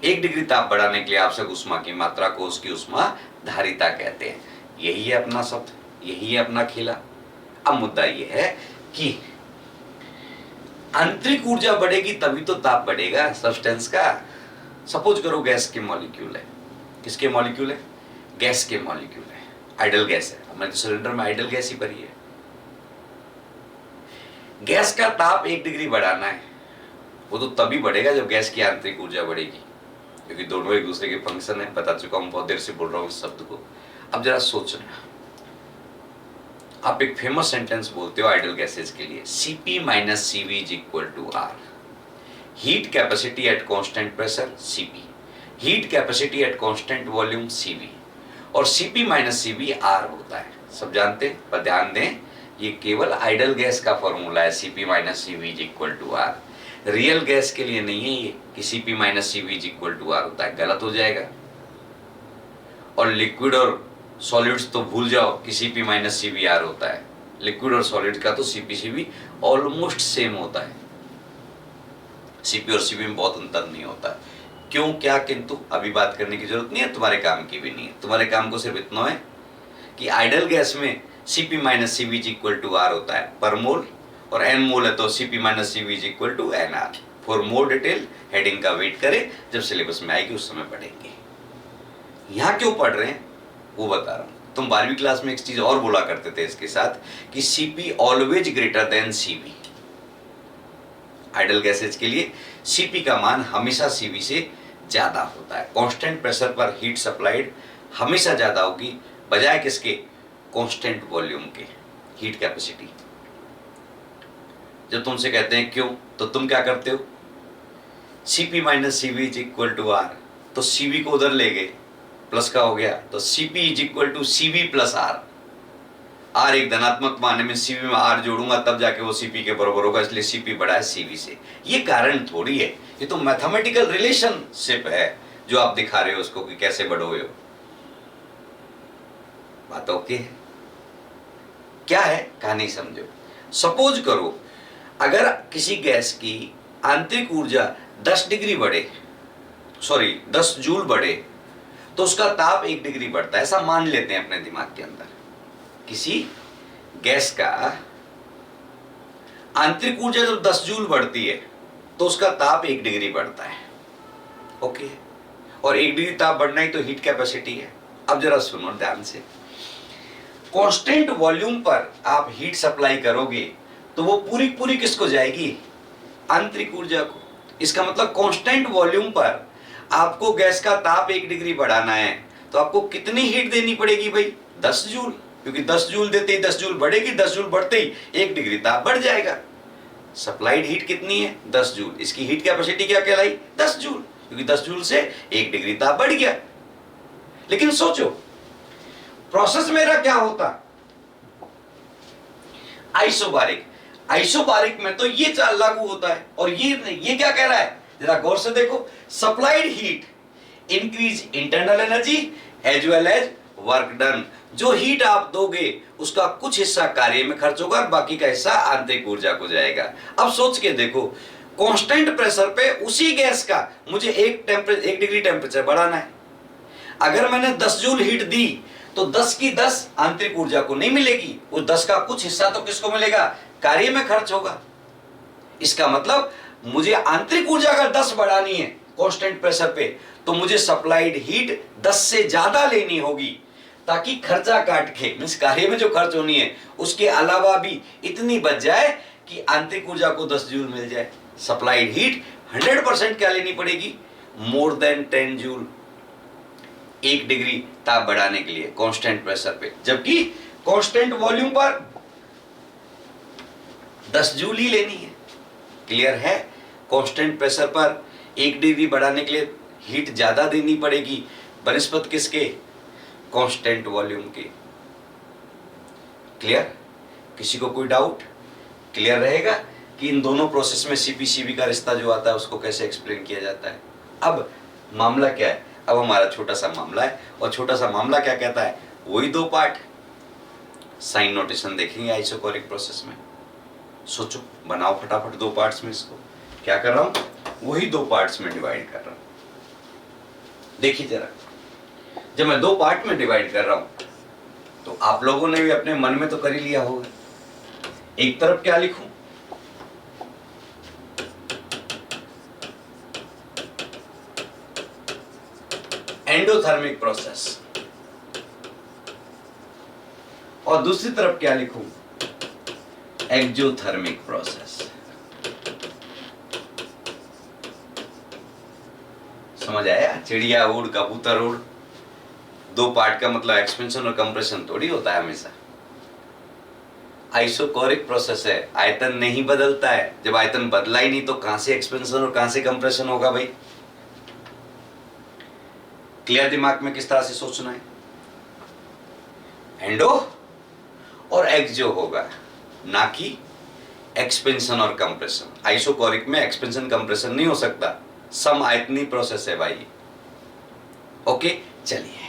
1 डिग्री ताप बढ़ाने के लिए आवश्यक ऊष्मा की मात्रा को उसकी ऊष्मा धारिता कहते हैं। यही है अपना शब्द, यही है अपना खेला। अब मुद्दा यह है कि आंतरिक ऊर्जा बढ़ेगी तभी तो ताप बढ़ेगा सब्सटेंस का। सपोज करो गैस के मॉलिक्यूल है। किसके मॉलिक्यूल है? गैस के मॉलिक्यूल है, आइडल गैस है। हमारे तो सिलेंडर में आइडल गैस ही भरी है। गैस का ताप 1 डिग्री बढ़ाना है, वो तो तभी बढ़ेगा जब गैस की आंतरिक ऊर्जा बढ़ेगी, क्योंकि दोनों एक दूसरे के फंक्शन है। बता चुका हूं, बहुत देर से बोल रहा हूं इस शब्द को। अब जरा सोचना, आप एक फेमस सेंटेंस बोलते हो आइडल गैसेज के लिए, Cp माइनस Cv is equal to R। Heat capacity at constant pressure Cp, heat capacity at constant volume Cv, और Cp माइनस Cv R होता है। सब जानते हैं, पर ध्यान दें ये केवल आइडल गैस का फॉर्मूला है, Cp माइनस Cv is equal to R। Real gas के लिए नहीं है ये कि Cp माइनस Cv is equal to R होता है, गलत हो जाएगा। और लिक्विड और सॉलिड्स तो भूल जाओ कि Cp माइनस Cv R होता है। लिक्विड और सॉलिड का तो Cp Cv ऑलमोस्ट सेम होता है। सीपी और सीवी में बहुत अंतर नहीं होता। क्यों, क्या, किंतु अभी बात करने की जरूरत नहीं है, तुम्हारे काम की भी नहीं है। तुम्हारे काम को सिर्फ इतना है कि आइडल गैस में Cp minus CV is equal to R होता है पर मोल, और एन मोल है तो Cp minus CV is equal to N R. For more detail heading का वेट करें, जब सिलेबस में आएगी उस समय पढ़ेंगे। यहाँ क्यों पढ़ रहे हैं वो बता रहा हूँ। तुम 12वीं क्लास में एक चीज और बोला करते थे इसके साथ कि Cp always greater than Cv। Ideal gases के लिए Cp का मान हमेशा Cv से ज्यादा होता है। कांस्टेंट प्रेशर पर हीट सप्लाइड हमेशा ज्यादा होगी बजाय किसके, कांस्टेंट वॉल्यूम के, हीट कैपेसिटी। जब तुमसे कहते हैं क्यों, तो तुम क्या करते हो, Cp minus CV is equal to R, तो Cv को उधर ले गए, प्लस का हो गया, तो Cp is equal to Cv plus R. R एक धनात्मक मान है, मैं Cv में आर जोड़ूंगा तब जाके वो Cp के बराबर होगा, इसलिए Cp बड़ा है Cv से। ये कारण थोड़ी है, ये तो मैथमेटिकल रिलेशनशिप है जो आप दिखा रहे हो उसको कि कैसे बढ़ोगे हो। बात ओके है? क्या है कहानी समझो। सपोज करो अगर किसी गैस की आंतरिक ऊर्जा 10 डिग्री बढ़े, सॉरी 10 जूल बढ़े, तो उसका ताप 1 डिग्री बढ़ता है। ऐसा मान लेते हैं अपने दिमाग के अंदर, किसी गैस का आंतरिक ऊर्जा जब 10 जूल बढ़ती है तो उसका ताप 1 डिग्री बढ़ता है। ओके, और 1 डिग्री ताप बढ़ना ही तो हीट कैपेसिटी है। अब जरा सुनो ध्यान से, कांस्टेंट वॉल्यूम पर आप हीट सप्लाई करोगे तो वो पूरी पूरी किसको जाएगी, आंतरिक ऊर्जा को। इसका मतलब कांस्टेंट वॉल्यूम पर आपको गैस का ताप 1 डिग्री बढ़ाना है तो आपको कितनी हीट देनी पड़ेगी भाई, 10 जूल, क्योंकि 10 जूल देते ही 10 जूल बढ़ेगी, 10 जूल बढ़ते ही 1 डिग्री ताप बढ़ जाएगा। सप्लाइड हीट कितनी है, 10 जूल, इसकी हीट कैपेसिटी क्या कहलाई, 10 जूल, क्योंकि 10 जूल से 1 डिग्री ताप बढ़ गया। लेकिन सोचो प्रोसेस मेरा क्या होता, आइसोबारिक। आइसोबारिक में तो ये लागू होता है, और ये क्या कह रहा है, जरा गौर से देखो, supplied heat increase internal energy as well as work done. जो हीट आप दोगे उसका कुछ हिस्सा कार्य में खर्च होगा और बाकी का हिस्सा आंतरिक ऊर्जा को जाएगा। अब सोच के देखो, कांस्टेंट प्रेशर पे उसी गैस का मुझे 1 डिग्री टेम्परेचर बढ़ाना है। अगर मैंने 10 जूल हीट दी तो 10 की 10 आंतरिक ऊर्जा को नहीं मिलेगी, वो 10 का कुछ हिस्सा तो किसको मिलेगा, कार्य में खर्च होगा। इसका मतलब मुझे आंतरिक ऊर्जा अगर 10 बढ़ानी है कांस्टेंट प्रेशर पे, तो मुझे सप्लाइड हीट 10 से ज्यादा लेनी होगी, ताकि खर्चा काट के मींस कार्य में जो खर्च होनी है उसके अलावा भी इतनी बच जाए कि आंतरिक ऊर्जा को 10 जूल मिल जाए। सप्लाइड हीट 100% क्या लेनी पड़ेगी, मोर देन 10 जूल, 1 डिग्री ताप बढ़ाने के लिए कांस्टेंट प्रेशर पे, जबकि कांस्टेंट वॉल्यूम पर 10 जूल ही लेनी है। क्लियर है, कांस्टेंट प्रेशर पर 1 डिग्री बढ़ाने के लिए हीट ज्यादा देनी पड़ेगी बनिस्बत किसके, कांस्टेंट वॉल्यूम के। क्लियर, किसी को कोई डाउट, क्लियर रहेगा कि इन दोनों प्रोसेस में Cp Cv का रिश्ता जो आता है उसको कैसे एक्सप्लेन किया जाता है। अब मामला क्या है, अब हमारा छोटा सा मामला है, और छोटा सा मामला क्या कहता है, वही 2 पार्ट, साइन नोटेशन देखेंगे आइसोकोरिक प्रोसेस में। सोचो, बनाओ फटाफट 2 पार्ट्स में इसको। क्या कर रहा हूं, वही 2 पार्ट्स में डिवाइड कर रहा हूं। देखिए जरा, जब मैं 2 पार्ट में डिवाइड कर रहा हूं तो आप लोगों ने भी अपने मन में तो कर ही लिया होगा। एक तरफ क्या लिखूं, एंडोथर्मिक प्रोसेस, और दूसरी तरफ क्या लिखूं, एक्सोथर्मिक प्रोसेस। समझ आया, चिड़िया उड़ कबूतर उड़। 2 पार्ट का मतलब एक्सपेंशन और कंप्रेशन थोड़ी होता है हमेशा। आइसोकोरिक प्रोसेस है, आयतन नहीं बदलता है। जब आयतन बदला ही नहीं तो कहां से एक्सपेंशन और कहां से कंप्रेशन होगा भाई। क्लियर दिमाग में किस तरह से सोचना है, एंडो और एक्सो होगा, ना कि एक्सपेंशन और कंप्रेशन। आइसोकोरिक में एक्सपेंशन कंप्रेशन नहीं हो सकता, सम आयतनी प्रोसेस है भाई। ओके, चलिए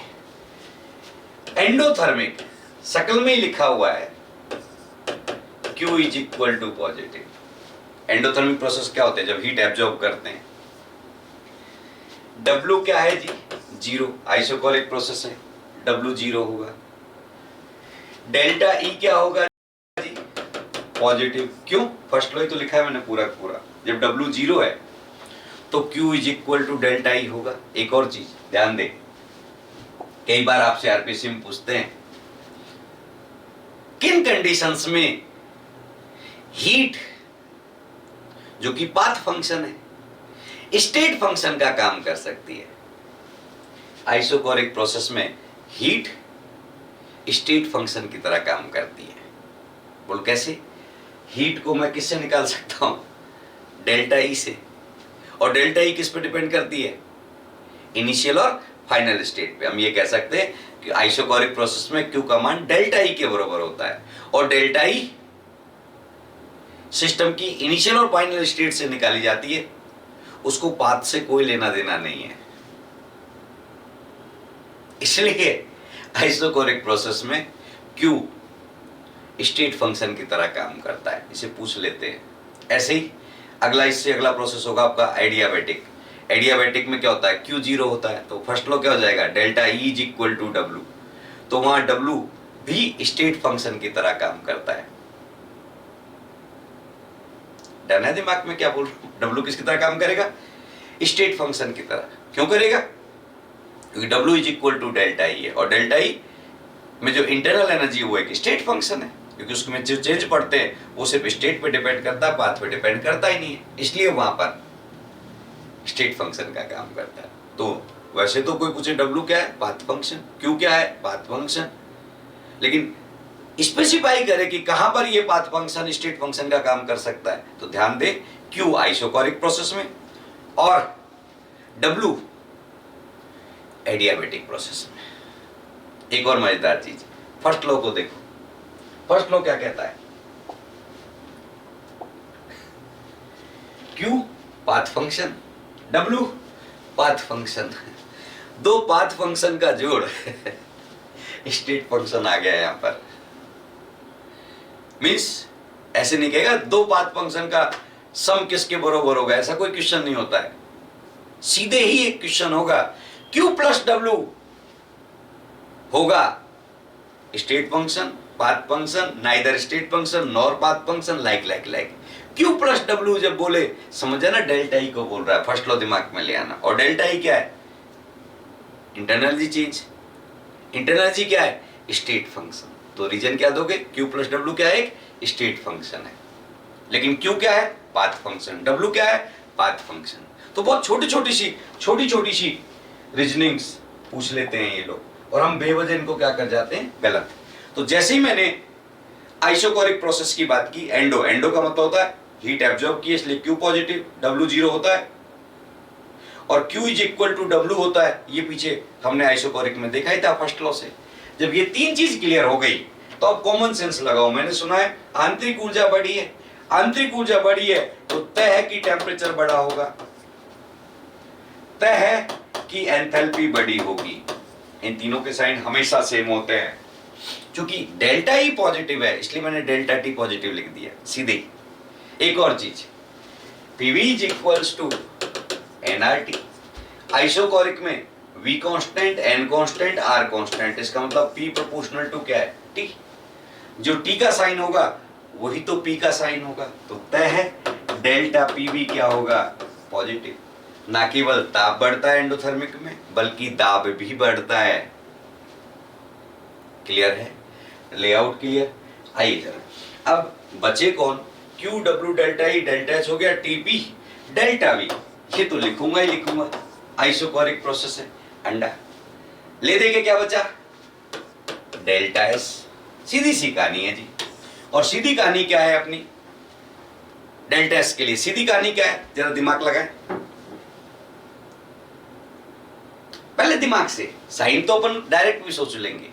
एंडोथर्मिक शक्ल में ही लिखा हुआ है, Q is equal to positive. Endothermic process क्या होते हैं? जब हीट एब्जॉर्ब करते हैं। W क्या है जी? जीरो। आइसोकोरिक प्रोसेस है, W जीरो होगा। डेल्टा E क्या होगा जी? पॉजिटिव। क्यों? फर्स्ट लॉ ही तो लिखा है मैंने पूरा पूरा। जब W जीरो है तो Q is equal to delta E होगा। एक और चीज ध्यान दें, कई बार आपसे आरपीसी में पूछते हैं किन कंडीशंस में हीट जो कि पाथ फंक्शन है स्टेट फंक्शन का काम कर सकती है। आइसोकोरिक प्रोसेस में हीट स्टेट फंक्शन की तरह काम करती है। बोल कैसे? हीट को मैं किससे निकाल सकता हूं? डेल्टा ई से। और डेल्टा ई किस पे डिपेंड करती है? इनिशियल और फाइनल स्टेट पे। हम ये कह सकते हैं कि आइसोकोरिक प्रोसेस में क्यू का मान डेल्टा ई के बराबर होता है और डेल्टा ई सिस्टम की इनिशियल और फाइनल स्टेट से निकाली जाती है, उसको पाथ से कोई लेना देना नहीं है। इसलिए आइसोकोरिक प्रोसेस में क्यू स्टेट फंक्शन की तरह काम करता है। इसे पूछ लेते हैं। ऐसे ही अगला, इससे अगला प्रोसेस होगा आपका एडियाबैटिक। एडियाबैटिक में क्या होता है? क्यू जीरो होता है तो फर्स्ट लॉ क्या हो जाएगा? Delta E is equal to W. तो वहां डब्ल्यू भी स्टेट फंक्शन की तरह काम करता है। डन है दिमाग में क्या बोल रहा हूं? डब्ल्यू किसकी तरह काम करेगा? स्टेट फंक्शन की तरह। क्यों करेगा? क्योंकि W is equal to delta E है और डेल्टा ई में जो इंटरनल एनर्जी वो एक स्टेट फंक्शन है, क्योंकि उसमें जो चेंज पड़ते हैं वो सिर्फ स्टेट पे डिपेंड करता है, पाथ पे डिपेंड करता ही नहीं है। इसलिए वहां पर स्टेट फंक्शन का काम करता है। तो वैसे तो कोई पूछे डब्ल्यू क्या है? Path function. क्यू क्या है? Path function. लेकिन स्पेसिफाई करे कि कहां पर ये पाथ फंक्शन स्टेट फंक्शन का काम कर सकता है, तो ध्यान दे क्यू आइसोकोरिक प्रोसेस में और डब्ल्यू एडियाबैटिक प्रोसेस में। एक और मजेदार चीज, फर्स्ट लॉ को देखो। फर्स्ट लॉ क्या कहता है? Q path function, W path function. दो पाथ फंक्शन का जोड़ स्टेट फंक्शन आ गया यहां पर। मींस ऐसे नहीं कहेगा दो पाथ फंक्शन का सम किसके बराबर होगा, ऐसा कोई क्वेश्चन नहीं होता है। सीधे ही एक क्वेश्चन होगा क्यू प्लस डब्ल्यू होगा state function, path function, neither state function nor path function, like. Q plus W जब बोले समझे ना, डेल्टा ई को बोल रहा है। फर्स्ट लॉ दिमाग में ले आना। और डेल्टा ई क्या है? Internal energy change. Internal energy क्या है? State function. तो रीजन क्या दोगे? क्यू प्लस डब्ल्यू क्या है? एक स्टेट फंक्शन है। लेकिन क्यू क्या है? Path function. डब्ल्यू क्या है? Path function. तो बहुत छोटी छोटी सी रीजनिंग्स पूछ लेते हैं ये लोग और हम बेवजह इनको क्या कर जाते हैं? गलत। तो जैसे ही मैंने आइसोकोरिक प्रोसेस की बात की, एंडो का मतलब होता है हीट एब्जॉर्ब की, इसलिए क्यू पॉजिटिव, डब्ल्यू जीरो होता है और Q is equal to W होता है। ये पीछे हमने आइसोकोरिक में देखा ही था फर्स्ट लॉ से। जब ये तीन चीज क्लियर हो गई तो अब कॉमन सेंस लगाओ। मैंने सुना है आंतरिक ऊर्जा बढ़ी है। आंतरिक ऊर्जा बढ़ी है तो तय है कि टेम्परेचर बढ़ा होगा, तय है कि एंथैल्पी बढ़ी होगी। इन तीनों के साइन हमेशा सेम होते हैं। क्योंकि डेल्टा ई पॉजिटिव है इसलिए मैंने डेल्टा टी पॉजिटिव लिख दिया सीधे। एक और चीज, PV is equals to NRT. Isochoric में V constant, N constant, R constant. इसका मतलब P प्रोपोर्शनल टू क्या है? T। जो T का साइन होगा वही तो P का साइन होगा। तो तय है डेल्टा PV क्या होगा? पॉजिटिव। ना केवल ताप बढ़ता है एंडोथर्मिक में बल्कि दाब भी बढ़ता है। क्लियर है? Layout clear? आइए जरा अब बचे कौन? Q W delta E delta H हो गया, TP डेल्टा V। ये तो लिखूंगा ही लिखूंगा। आइसोकोरिक प्रोसेस है। अंडा ले देंगे, क्या बचा? Delta S. सीधी सी कहानी है जी। और सीधी कहानी क्या है अपनी डेल्टा एस के लिए? सीधी कहानी क्या है? जरा दिमाग लगाएं पहले दिमाग से। साइन तो अपन डायरेक्ट भी सोच लेंगे,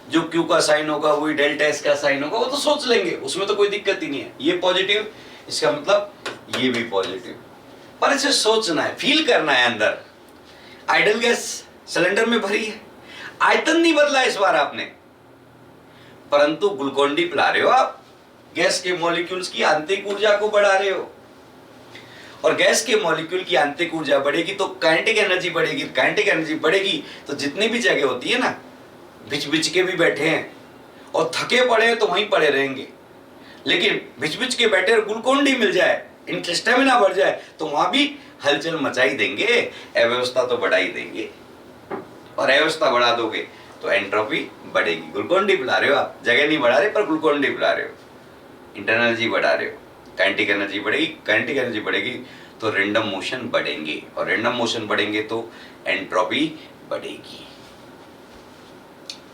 जो क्यू का साइन होगा वही डेल्टा एस का साइन होगा, वो तो सोच लेंगे, उसमें तो कोई दिक्कत ही नहीं है। ये पॉजिटिव, इसका मतलब ये भी पॉजिटिव। पर इसे सोचना है, फील करना है अंदर। आइडल गैस सिलेंडर में भरी है, आयतन नहीं बदला इस बार आपने, परंतु ग्लूकोन डी पिला रहे हो आप, गैस के मॉलिक्यूल्स की आंतरिक ऊर्जा को बढ़ा रहे हो, और गैस के मॉलिक्यूल की आंतरिक ऊर्जा बढ़ेगी तो काइनेटिक एनर्जी बढ़ेगी, काइनेटिक एनर्जी बढ़ेगी तो जितनी भी जगह होती है ना, बिच बिच के भी बैठे हैं और थके पड़े हैं तो वहीं पड़े रहेंगे, लेकिन बिच बिच के बैठे और ग्लूकोन डी मिल जाए, इनका स्टेमिना बढ़ जाए तो वहां भी हलचल मचा ही देंगे, अव्यवस्था तो बढ़ा ही देंगे, और अव्यवस्था बढ़ा दोगे तो एंट्रोपी बढ़ेगी। ग्लूकोन डी बढ़ा रहे हो आप, जगह नहीं बढ़ा रहे पर ग्लूकोन डी बढ़ा रहे हो, इंटरनल एनर्जी बढ़ा रहे हो, काइनेटिक एनर्जी बढ़ेगी, काइनेटिक एनर्जी बढ़ेगी तो रैंडम मोशन बढ़ेंगे, और रैंडम मोशन बढ़ेंगे तो एंट्रोपी बढ़ेगी।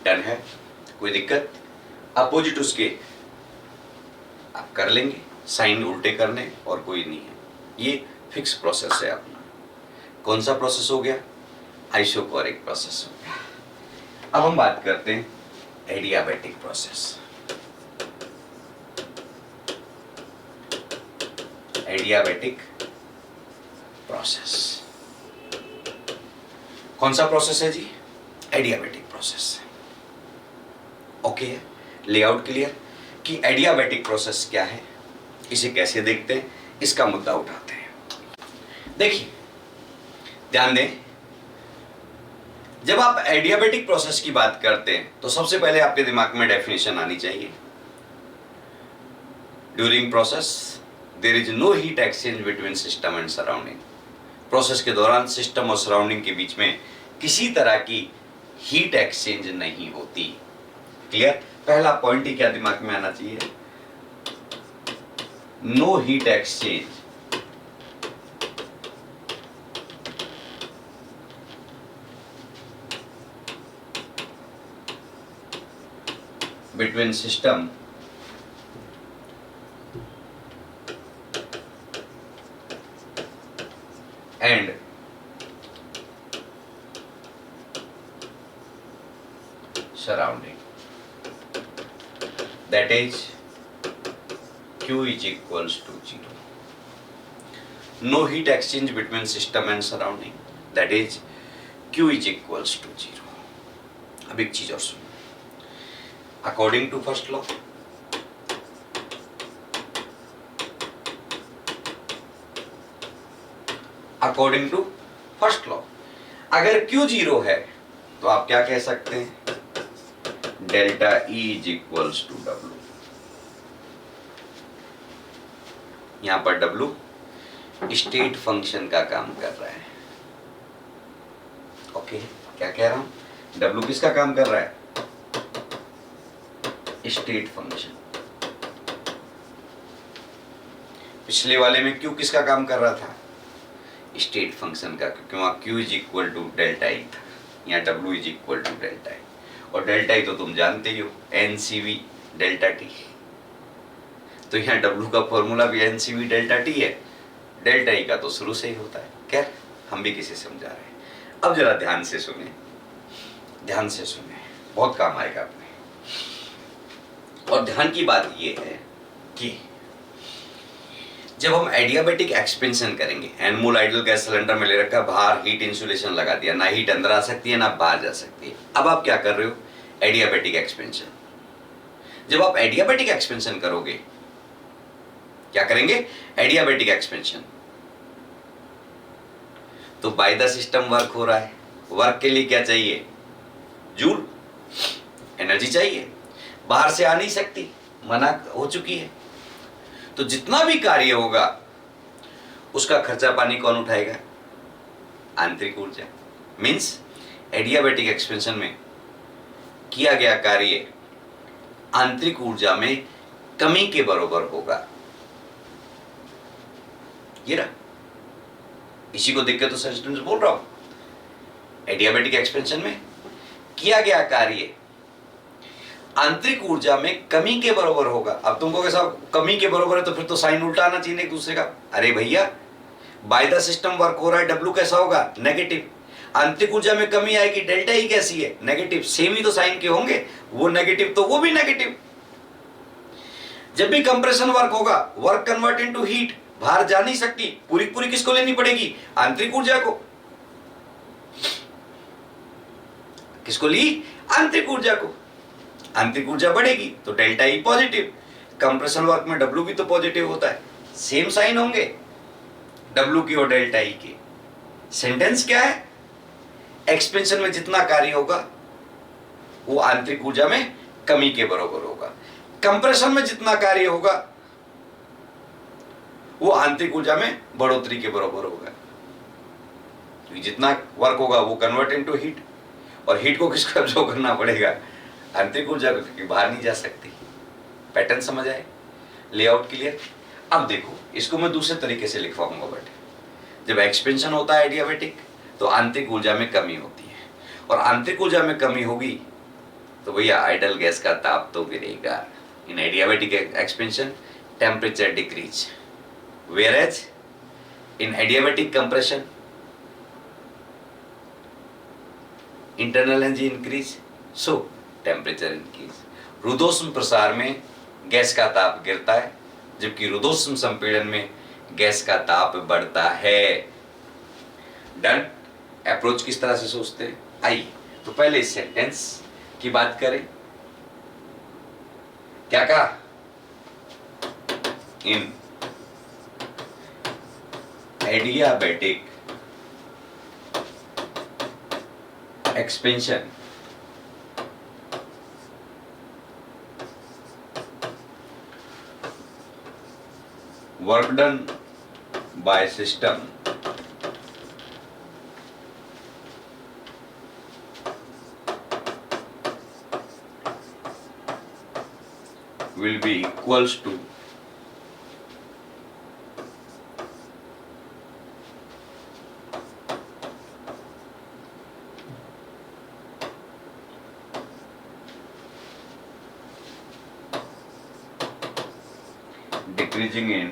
डन है, कोई दिक्कत? अपोजिट उसके आप कर लेंगे, साइन उल्टे करने और कोई नहीं है, ये फिक्स प्रोसेस है अपना। कौन सा प्रोसेस हो गया? आइसोकोरिक प्रोसेस हो गया। अब हम बात करते हैं एडियाबैटिक प्रोसेस। एडियाबैटिक प्रोसेस कौन सा प्रोसेस है जी? Adiabatic process. ओके है, लेआउट क्लियर कि एडियाबैटिक प्रोसेस क्या है, इसे कैसे देखते हैं, इसका मुद्दा उठाते हैं। देखिए, ध्यान दें, जब आप एडियाबैटिक प्रोसेस की बात करते हैं तो सबसे पहले आपके दिमाग में डेफिनेशन आनी चाहिए। During process there is no heat exchange between system and surrounding. Process के दौरान सिस्टम और सराउंडिंग के बीच में किसी तरह की हीट एक्सचेंज नहीं होती। क्लियर? पहला पॉइंट ही क्या दिमाग में आना चाहिए? No heat exchange between system and surrounding, that is Q is equals to 0. No heat exchange between system and surrounding, that is Q is equals to 0. अब एक चीज और सुनो, according to first law, according to first law अगर Q 0 है तो आप क्या कह सकते हैं? Delta E is equals to W। यहां पर W स्टेट फंक्शन का काम कर रहा है। ओके, क्या कह रहा हूं? W किसका काम कर रहा है? State function. पिछले वाले में Q किसका काम कर रहा था? स्टेट फंक्शन का, क्योंकि वहां Q is equal to delta E था, यहाँ W is equal to delta E, और डेल्टा ई तो तुम जानते ही हो, NCV डेल्टा टी, तो यहाँ W का फॉर्मूला भी NCV डेल्टा टी है, डेल्टा ई का तो शुरू से ही होता है। खैर, हम भी किसे समझा रहे हैं। अब जरा ध्यान से सुने, ध्यान से सुने, बहुत काम आएगा अपने। और ध्यान की बात यह है कि जब हम एडियाबैटिक एक्सपेंशन करेंगे, एनमोल आइडल गैस सिलेंडर में ले रखा, बाहर हीट इंसुलेशन लगा दिया, ना हीट अंदर आ सकती है ना बाहर जा सकती है। अब आप क्या कर रहे हो? Adiabatic expansion. जब आप एडियाबैटिक एक्सपेंशन करोगे, क्या करेंगे? एडियाबैटिक एक्सपेंशन, तो बाय द सिस्टम वर्क हो रहा है। वर्क के लिए क्या चाहिए? जूल एनर्जी चाहिए, बाहर से आ नहीं सकती, मना हो चुकी है। तो जितना भी कार्य होगा उसका खर्चा पानी कौन उठाएगा? आंतरिक ऊर्जा। मींस एडियाबैटिक एक्सपेंशन में किया गया कार्य आंतरिक ऊर्जा में कमी के बराबर होगा। ये रहा, इसी को देख के तो सेंटेंस बोल रहा हूं। एडियाबैटिक एक्सपेंशन में किया गया कार्य आंतरिक ऊर्जा में कमी के बराबर होगा। अब तुमको कैसा कमी के बराबर है तो फिर तो साइन उल्टा आना चाहिए एक दूसरे का। अरे भैया, बाय द सिस्टम वर्क हो रहा है, W कैसा होगा? नेगेटिव। आंतरिक ऊर्जा में कमी आएगी, डेल्टा ई कैसी है? नेगेटिव। सेम ही तो साइन के होंगे, वो नेगेटिव तो वो भी नेगेटिव। जब भी कंप्रेशन वर्क होगा, वर्क कन्वर्ट इनटू हीट, बाहर जा नहीं सकती, पूरी पूरी किसको लेनी पड़ेगी? आंतरिक ऊर्जा को। किसको ली? आंतरिक ऊर्जा को। आंतरिक ऊर्जा बढ़ेगी तो delta E positive, compression work में W भी तो पॉजिटिव होता है, सेम साइन होंगे W की और डेल्टा ई के। सेंटेंस क्या है? एक्सपेंशन में जितना कार्य होगा वो आंतरिक ऊर्जा में कमी के बराबर होगा, कंप्रेशन में जितना कार्य होगा वो आंतरिक ऊर्जा में बढ़ोतरी के बराबर होगा। तो जितना वर्क होगा वो कन्वर्ट इनटू हीट, और हीट को किसको एब्जॉर्ब करना पड़ेगा? आंतरिक ऊर्जा को, क्योंकि बाहर नहीं जा सकती। पैटर्न समझ आए? Layout clear? अब देखो इसको मैं दूसरे तरीके से लिखवाऊंगा बेटे। जब एक्सपेंशन होता है एडियाबैटिक तो आंतरिक ऊर्जा में कमी होती है, और आंतरिक ऊर्जा में कमी होगी तो भैया आइडल गैस का ताप तो गिरेगा। In adiabatic expansion temperature decrease, whereas in adiabatic compression internal energy increase, so temperature increase। रुद्धोष्म प्रसार में गैस का ताप गिरता है, जबकि रुद्धोष्म संपीड़न में गैस का ताप बढ़ता है। डन? अप्रोच किस तरह से सोचते हैं? आइए तो पहले इस सेंटेंस की बात करें। क्या कहा? इन adiabatic expansion work done by system will be equals to decreasing in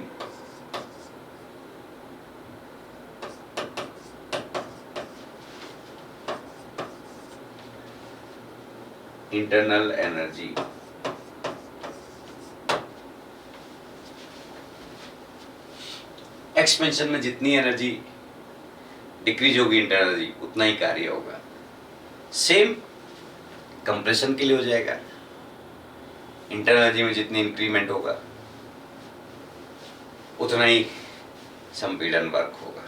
internal energy expansion में जितनी एनर्जी डिक्रीज होगी इंटरनल एनर्जी उतना ही कार्य होगा। सेम कंप्रेशन के लिए हो जाएगा, इंटरनल एनर्जी में जितनी इंक्रीमेंट होगा उतना ही संपीड़न वर्क होगा।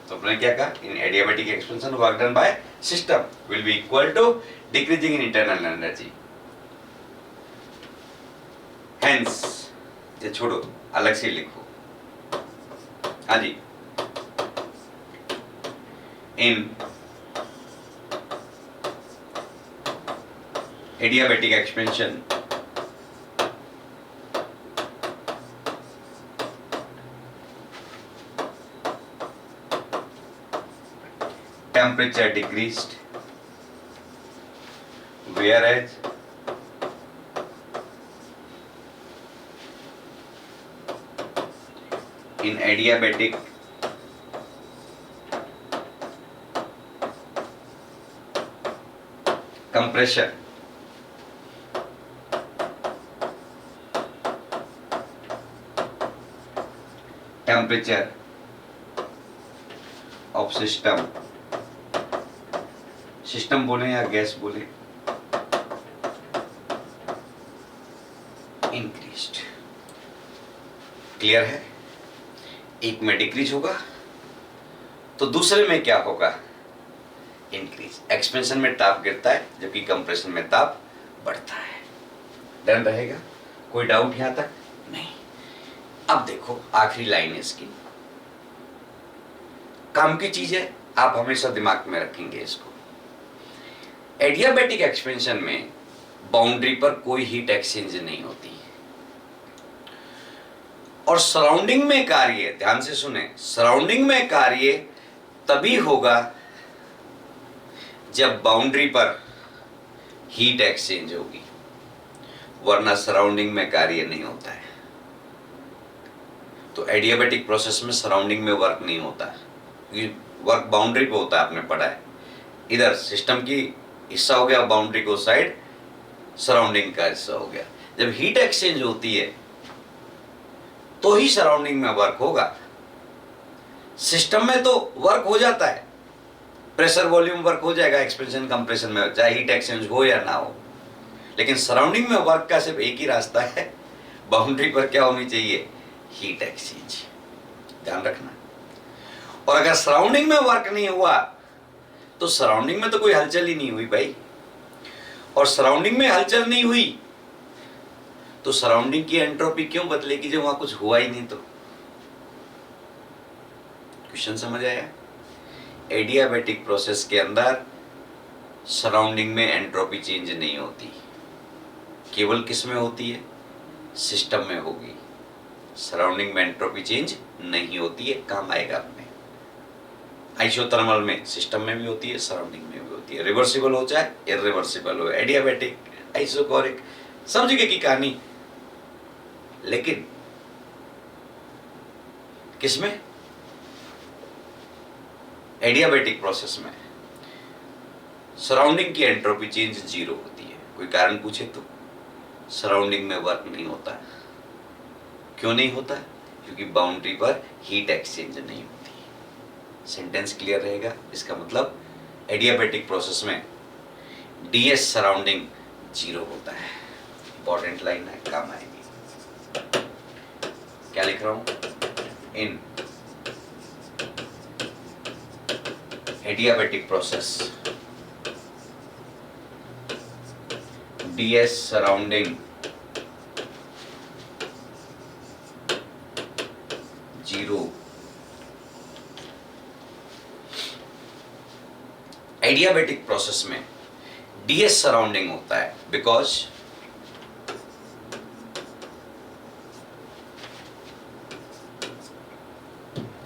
तो अपने क्या कहा? In adiabatic expansion work done by system will be equal to decreasing in internal energy. Hence, ये छोड़ो, अलग से लिखो। हाँ जी, in adiabatic expansion temperature decreased, whereas in adiabatic compression temperature of system बोले या गैस बोले, इंक्रीज्ड। क्लियर है? एक में डिक्रीज होगा तो दूसरे में क्या होगा? इंक्रीज। एक्सपेंशन में ताप गिरता है जबकि कंप्रेशन में ताप बढ़ता है। डन रहेगा? कोई डाउट यहां तक? नहीं। अब देखो आखिरी लाइन है इसकी, काम की चीज है, आप हमेशा दिमाग में रखेंगे इसको। एडियाबैटिक एक्सपेंशन में बाउंड्री पर कोई हीट एक्सचेंज नहीं होती और सराउंडिंग में कार्य, ध्यान से सुने, सराउंडिंग में कार्य तभी होगा जब बाउंड्री पर हीट एक्सचेंज होगी, वरना सराउंडिंग में कार्य नहीं होता है। तो एडियाबैटिक प्रोसेस में सराउंडिंग में वर्क नहीं होता है, वर्क बाउंड्री पे होता है, आपने पढ़ा है। इधर सिस्टम की हिस्सा हो गया बाउंड्री को साइड, सराउंडिंग का हिस्सा हो गया। जब हीट एक्सचेंज होती है तो ही सराउंडिंग में वर्क होगा। सिस्टम में तो वर्क हो जाता है, प्रेशर वॉल्यूम वर्क हो जाएगा एक्सपेंशन कंप्रेशन में, चाहे हीट एक्सचेंज हो या ना हो, लेकिन सराउंडिंग में वर्क का सिर्फ एक ही रास्ता है, बाउंड्री पर क्या होनी चाहिए, हीट एक्सचेंज, ध्यान रखना। और अगर सराउंडिंग में वर्क नहीं हुआ तो सराउंडिंग में तो कोई हलचल ही नहीं हुई भाई, और सराउंडिंग में हलचल नहीं हुई तो सराउंडिंग की एंट्रोपी क्यों बदलेगी जब वहां कुछ हुआ ही नहीं। तो क्वेश्चन समझ आया। एडियाबैटिक प्रोसेस के अंदर सराउंडिंग में एंट्रोपी चेंज नहीं होती, केवल किस में होती है, सिस्टम में होगी। सराउंडिंग में एंट्रोपी चेंज नहीं होती है, काम आएगा अपने। आइसोथर्मल में सिस्टम में भी होती है, सराउंडिंग में भी होती है, रिवर्सिबल हो चाहे इरिवर्सिबल हो। एडियाबैटिक, आइसोकोरिक, सब जगह की कहानी। लेकिन किसमें, एडियाबैटिक प्रोसेस में सराउंडिंग की एंट्रोपी चेंज जीरो होती है। कोई कारण पूछे तो सराउंडिंग में वर्क नहीं होता है। क्यों नहीं होता है, क्योंकि बाउंड्री पर हीट एक्सचेंज नहीं होती। सेंटेंस क्लियर रहेगा। इसका मतलब एडियाबैटिक प्रोसेस में डीएस सराउंडिंग जीरो होता है। इंपॉर्टेंट लाइन है, काम आएगी। क्या लिख रहा हूं, in adiabatic process DS surrounding zero. Adiabatic process में डीएस सराउंडिंग होता है बिकॉज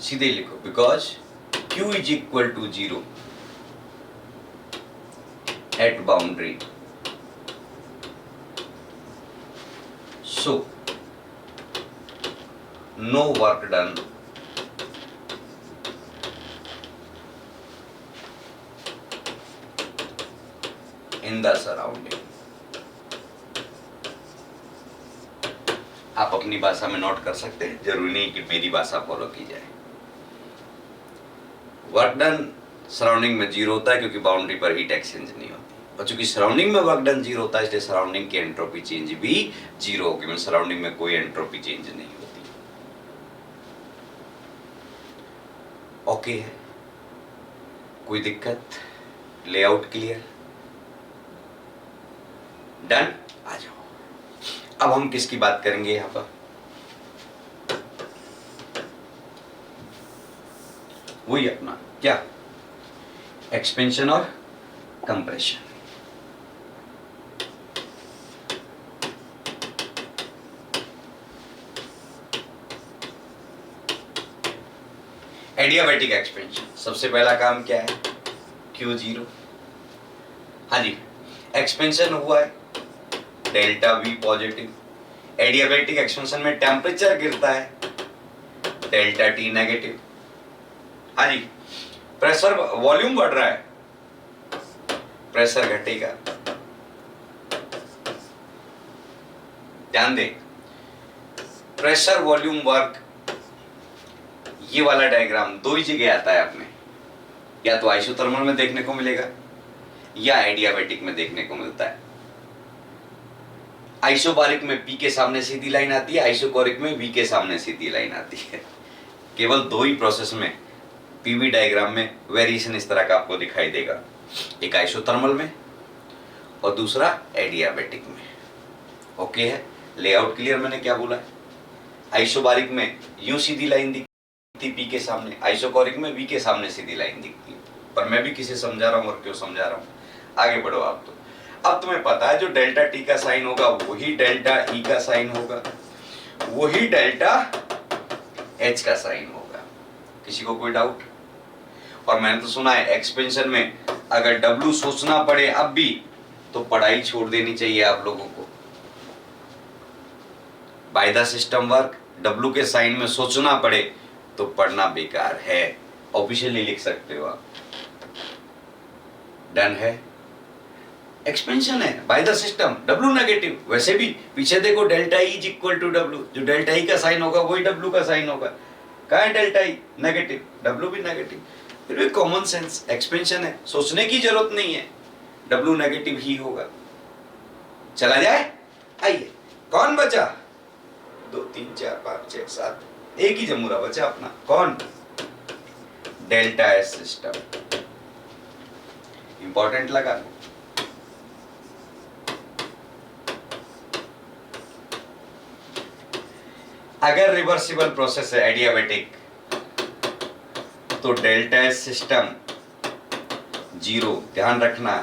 सीधे लिखो, because Q is equal to 0 at boundary. So, no work done in the surrounding. आप अपनी भाषा में नोट कर सकते हैं, जरूरी नहीं कि मेरी भाषा फॉलो की जाए। वर्क डन सराउंडिंग में जीरो होता है क्योंकि बाउंड्री पर हीट एक्सचेंज नहीं होती, और चूंकि सराउंडिंग में वर्क डन जीरो होता है इसलिए सराउंडिंग की एंट्रोपी चेंज भी जीरो होगी। मतलब सराउंडिंग में कोई एंट्रोपी चेंज नहीं होती। ओके है, कोई दिक्कत, लेआउट क्लियर, डन। आ जाओ, अब हम किसकी बात करेंगे यहां पर, वही अपना क्या, एक्सपेंशन और कंप्रेशन। एडियाबैटिक एक्सपेंशन, सबसे पहला काम क्या है, Q0। हाँ जी, एक्सपेंशन हुआ है delta V positive. Adiabatic expansion में टेम्परेचर गिरता है डेल्टा T नेगेटिव। हाँ जी, प्रेशर, वॉल्यूम बढ़ रहा है, प्रेशर घटेगा। ध्यान दें, प्रेशर वॉल्यूम वर्क, ये वाला डायग्राम दो ही जगह आता है अपने, या तो आइसोथर्मल में देखने को मिलेगा या एडियाबैटिक में देखने को मिलता है। आइसोबारिक में P के सामने सीधी लाइन आती है, आइसोकोरिक में V के सामने सीधी लाइन आती है। केवल दो ही प्रोसेस में पीवी डायग्राम में वेरिएशन इस तरह का आपको दिखाई देगा, एक आइसोथर्मल में और दूसरा एडियाबैटिक में। ओके है, लेआउट क्लियर। मैंने क्या बोला है, आइसोबारिक में यूं सीधी लाइन दिखती पी के सामने, आइसोकोरिक में वी के सामने सीधी लाइन दिखती है। पर मैं भी किसे समझा रहा हूं और क्यों समझा रहा हूं, आगे बढ़ो आप। तो अब तुम्हें पता है जो डेल्टा टी का साइन होगा वही डेल्टा ई का साइन होगा, वही डेल्टा एच का साइन होगा। किसी को कोई डाउट? और मैंने तो सुना है एक्सपेंशन में अगर W सोचना पड़े अब भी तो पढ़ाई छोड़ देनी चाहिए आप लोगों को। Bye the system work W के साइन में सोचना पड़े तो पढ़ना बेकार है, ऑफिशियली लिख सकते हो आप। डन है, एक्सपेंशन है by the system, W negative. वैसे भी पीछे देखो delta E is equal to W, जो डेल्टा ई का साइन होगा वही W का साइन होगा। कहाँ है डेल्टा ई? नेगेटिव, W भी नेगेटिव। फिर भी कॉमन सेंस, एक्सपेंशन है, सोचने की जरूरत नहीं है, W नेगेटिव ही होगा। चला जाए, आइए कौन बचा? 2 3 4 5 6 7, एक ही जमूरा बचा अपना, कौन? Delta S system. इंपॉर्टेंट लगा? अगर रिवर्सिबल प्रोसेस है एडियाबेटिक तो डेल्टा एस सिस्टम 0, ध्यान रखना।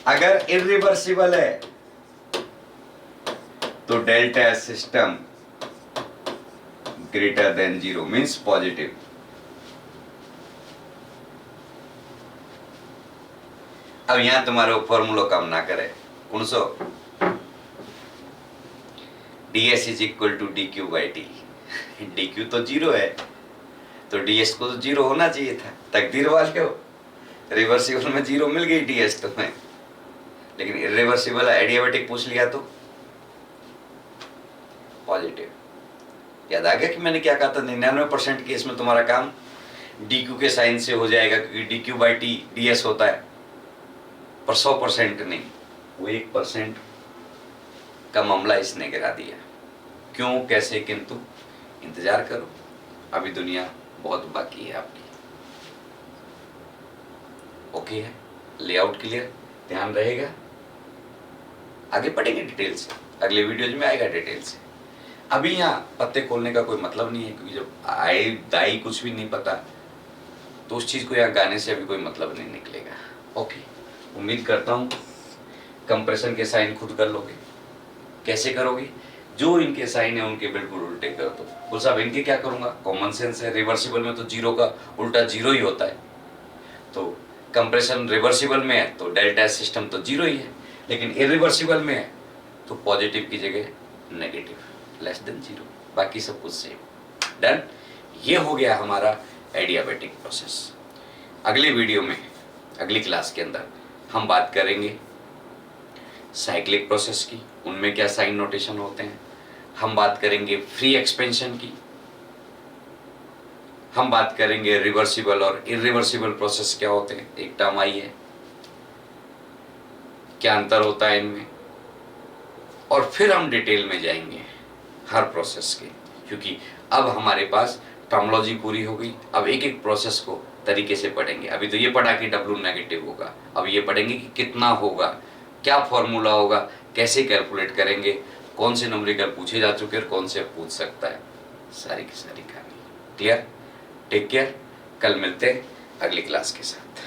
अगर इरिवर्सिबल है तो delta S system greater than 0 means positive. अब यहां तुम्हारे फॉर्मूला काम ना करे, कौन सो? ds is equal to D Q by T. D Q तो 0 है तो ds को तो 0 होना चाहिए था। तकदीर वाले हो, रिवर्सिबल में 0 मिल गई ds तुम्हें, लेकिन इरिवर्सिबल एडियाबेटिक पूछ लिया तो पॉजिटिव। याद आ गया कि मैंने क्या कहा था? 99% केस में तुम्हारा काम dq के साइन से हो जाएगा, क्योंकि dq बाई टी ds होता है, पर 100% नहीं, वो 1% का मामला इसने गिरा दिया। क्यों, कैसे, किंतु इंतजार करो, अभी दुनिया बहुत बाकी है आपकी। ओके है? लेआउट क्लियर, ध्यान रहेगा? आगे पढ़ेंगे डिटेल से, अगले वीडियोज में आएगा डिटेल से। अभी यहाँ पत्ते खोलने का कोई मतलब नहीं है, क्योंकि जब आए दाई कुछ भी नहीं पता तो उस चीज को यहाँ गाने से अभी कोई मतलब नहीं निकलेगा। ओके, उम्मीद करता हूँ कंप्रेशन के साइन खुद कर लोगे। कैसे करोगे? जो इनके साइन है उनके बिल्कुल उल्टे कर दो। बोल साहब इनके क्या करूंगा? कॉमन सेंस है, रिवर्सिबल में तो 0 का उल्टा 0 ही होता है, तो कंप्रेशन रिवर्सिबल में है तो डेल्टा सिस्टम तो 0 ही है, लेकिन इरिवर्सिबल में है तो पॉजिटिव की जगह नेगेटिव, लेस देन 0, बाकी सब कुछ सेम। डन। ये हो गया हमारा एडियाबेटिक प्रोसेस। अगले वीडियो में, अगली क्लास के अंदर हम बात करेंगे साइक्लिक प्रोसेस की, उनमें क्या साइन नोटेशन होते हैं। हम बात करेंगे फ्री एक्सपेंशन की, हम बात करेंगे रिवर्सिबल और इरिवर्सिबल प्रोसेस क्या होते हैं, एक टर्म आई है, क्या अंतर होता है इनमें, और फिर हम डिटेल में जाएंगे हर प्रोसेस के, क्योंकि अब हमारे पास टर्मोलॉजी पूरी हो गई। अब एक एक प्रोसेस को तरीके से पढ़ेंगे। अभी तो ये पढ़ा कि W नेगेटिव होगा, अब ये पढ़ेंगे कि कितना होगा, क्या फॉर्मूला होगा, कैसे कैलकुलेट करेंगे, कौन से न्यूमेरिकल पूछे जा चुके और कौन से पूछ सकता है, सारी की सारी कहानी। क्लियर? टेक केयर, कल मिलते हैं अगली क्लास के साथ।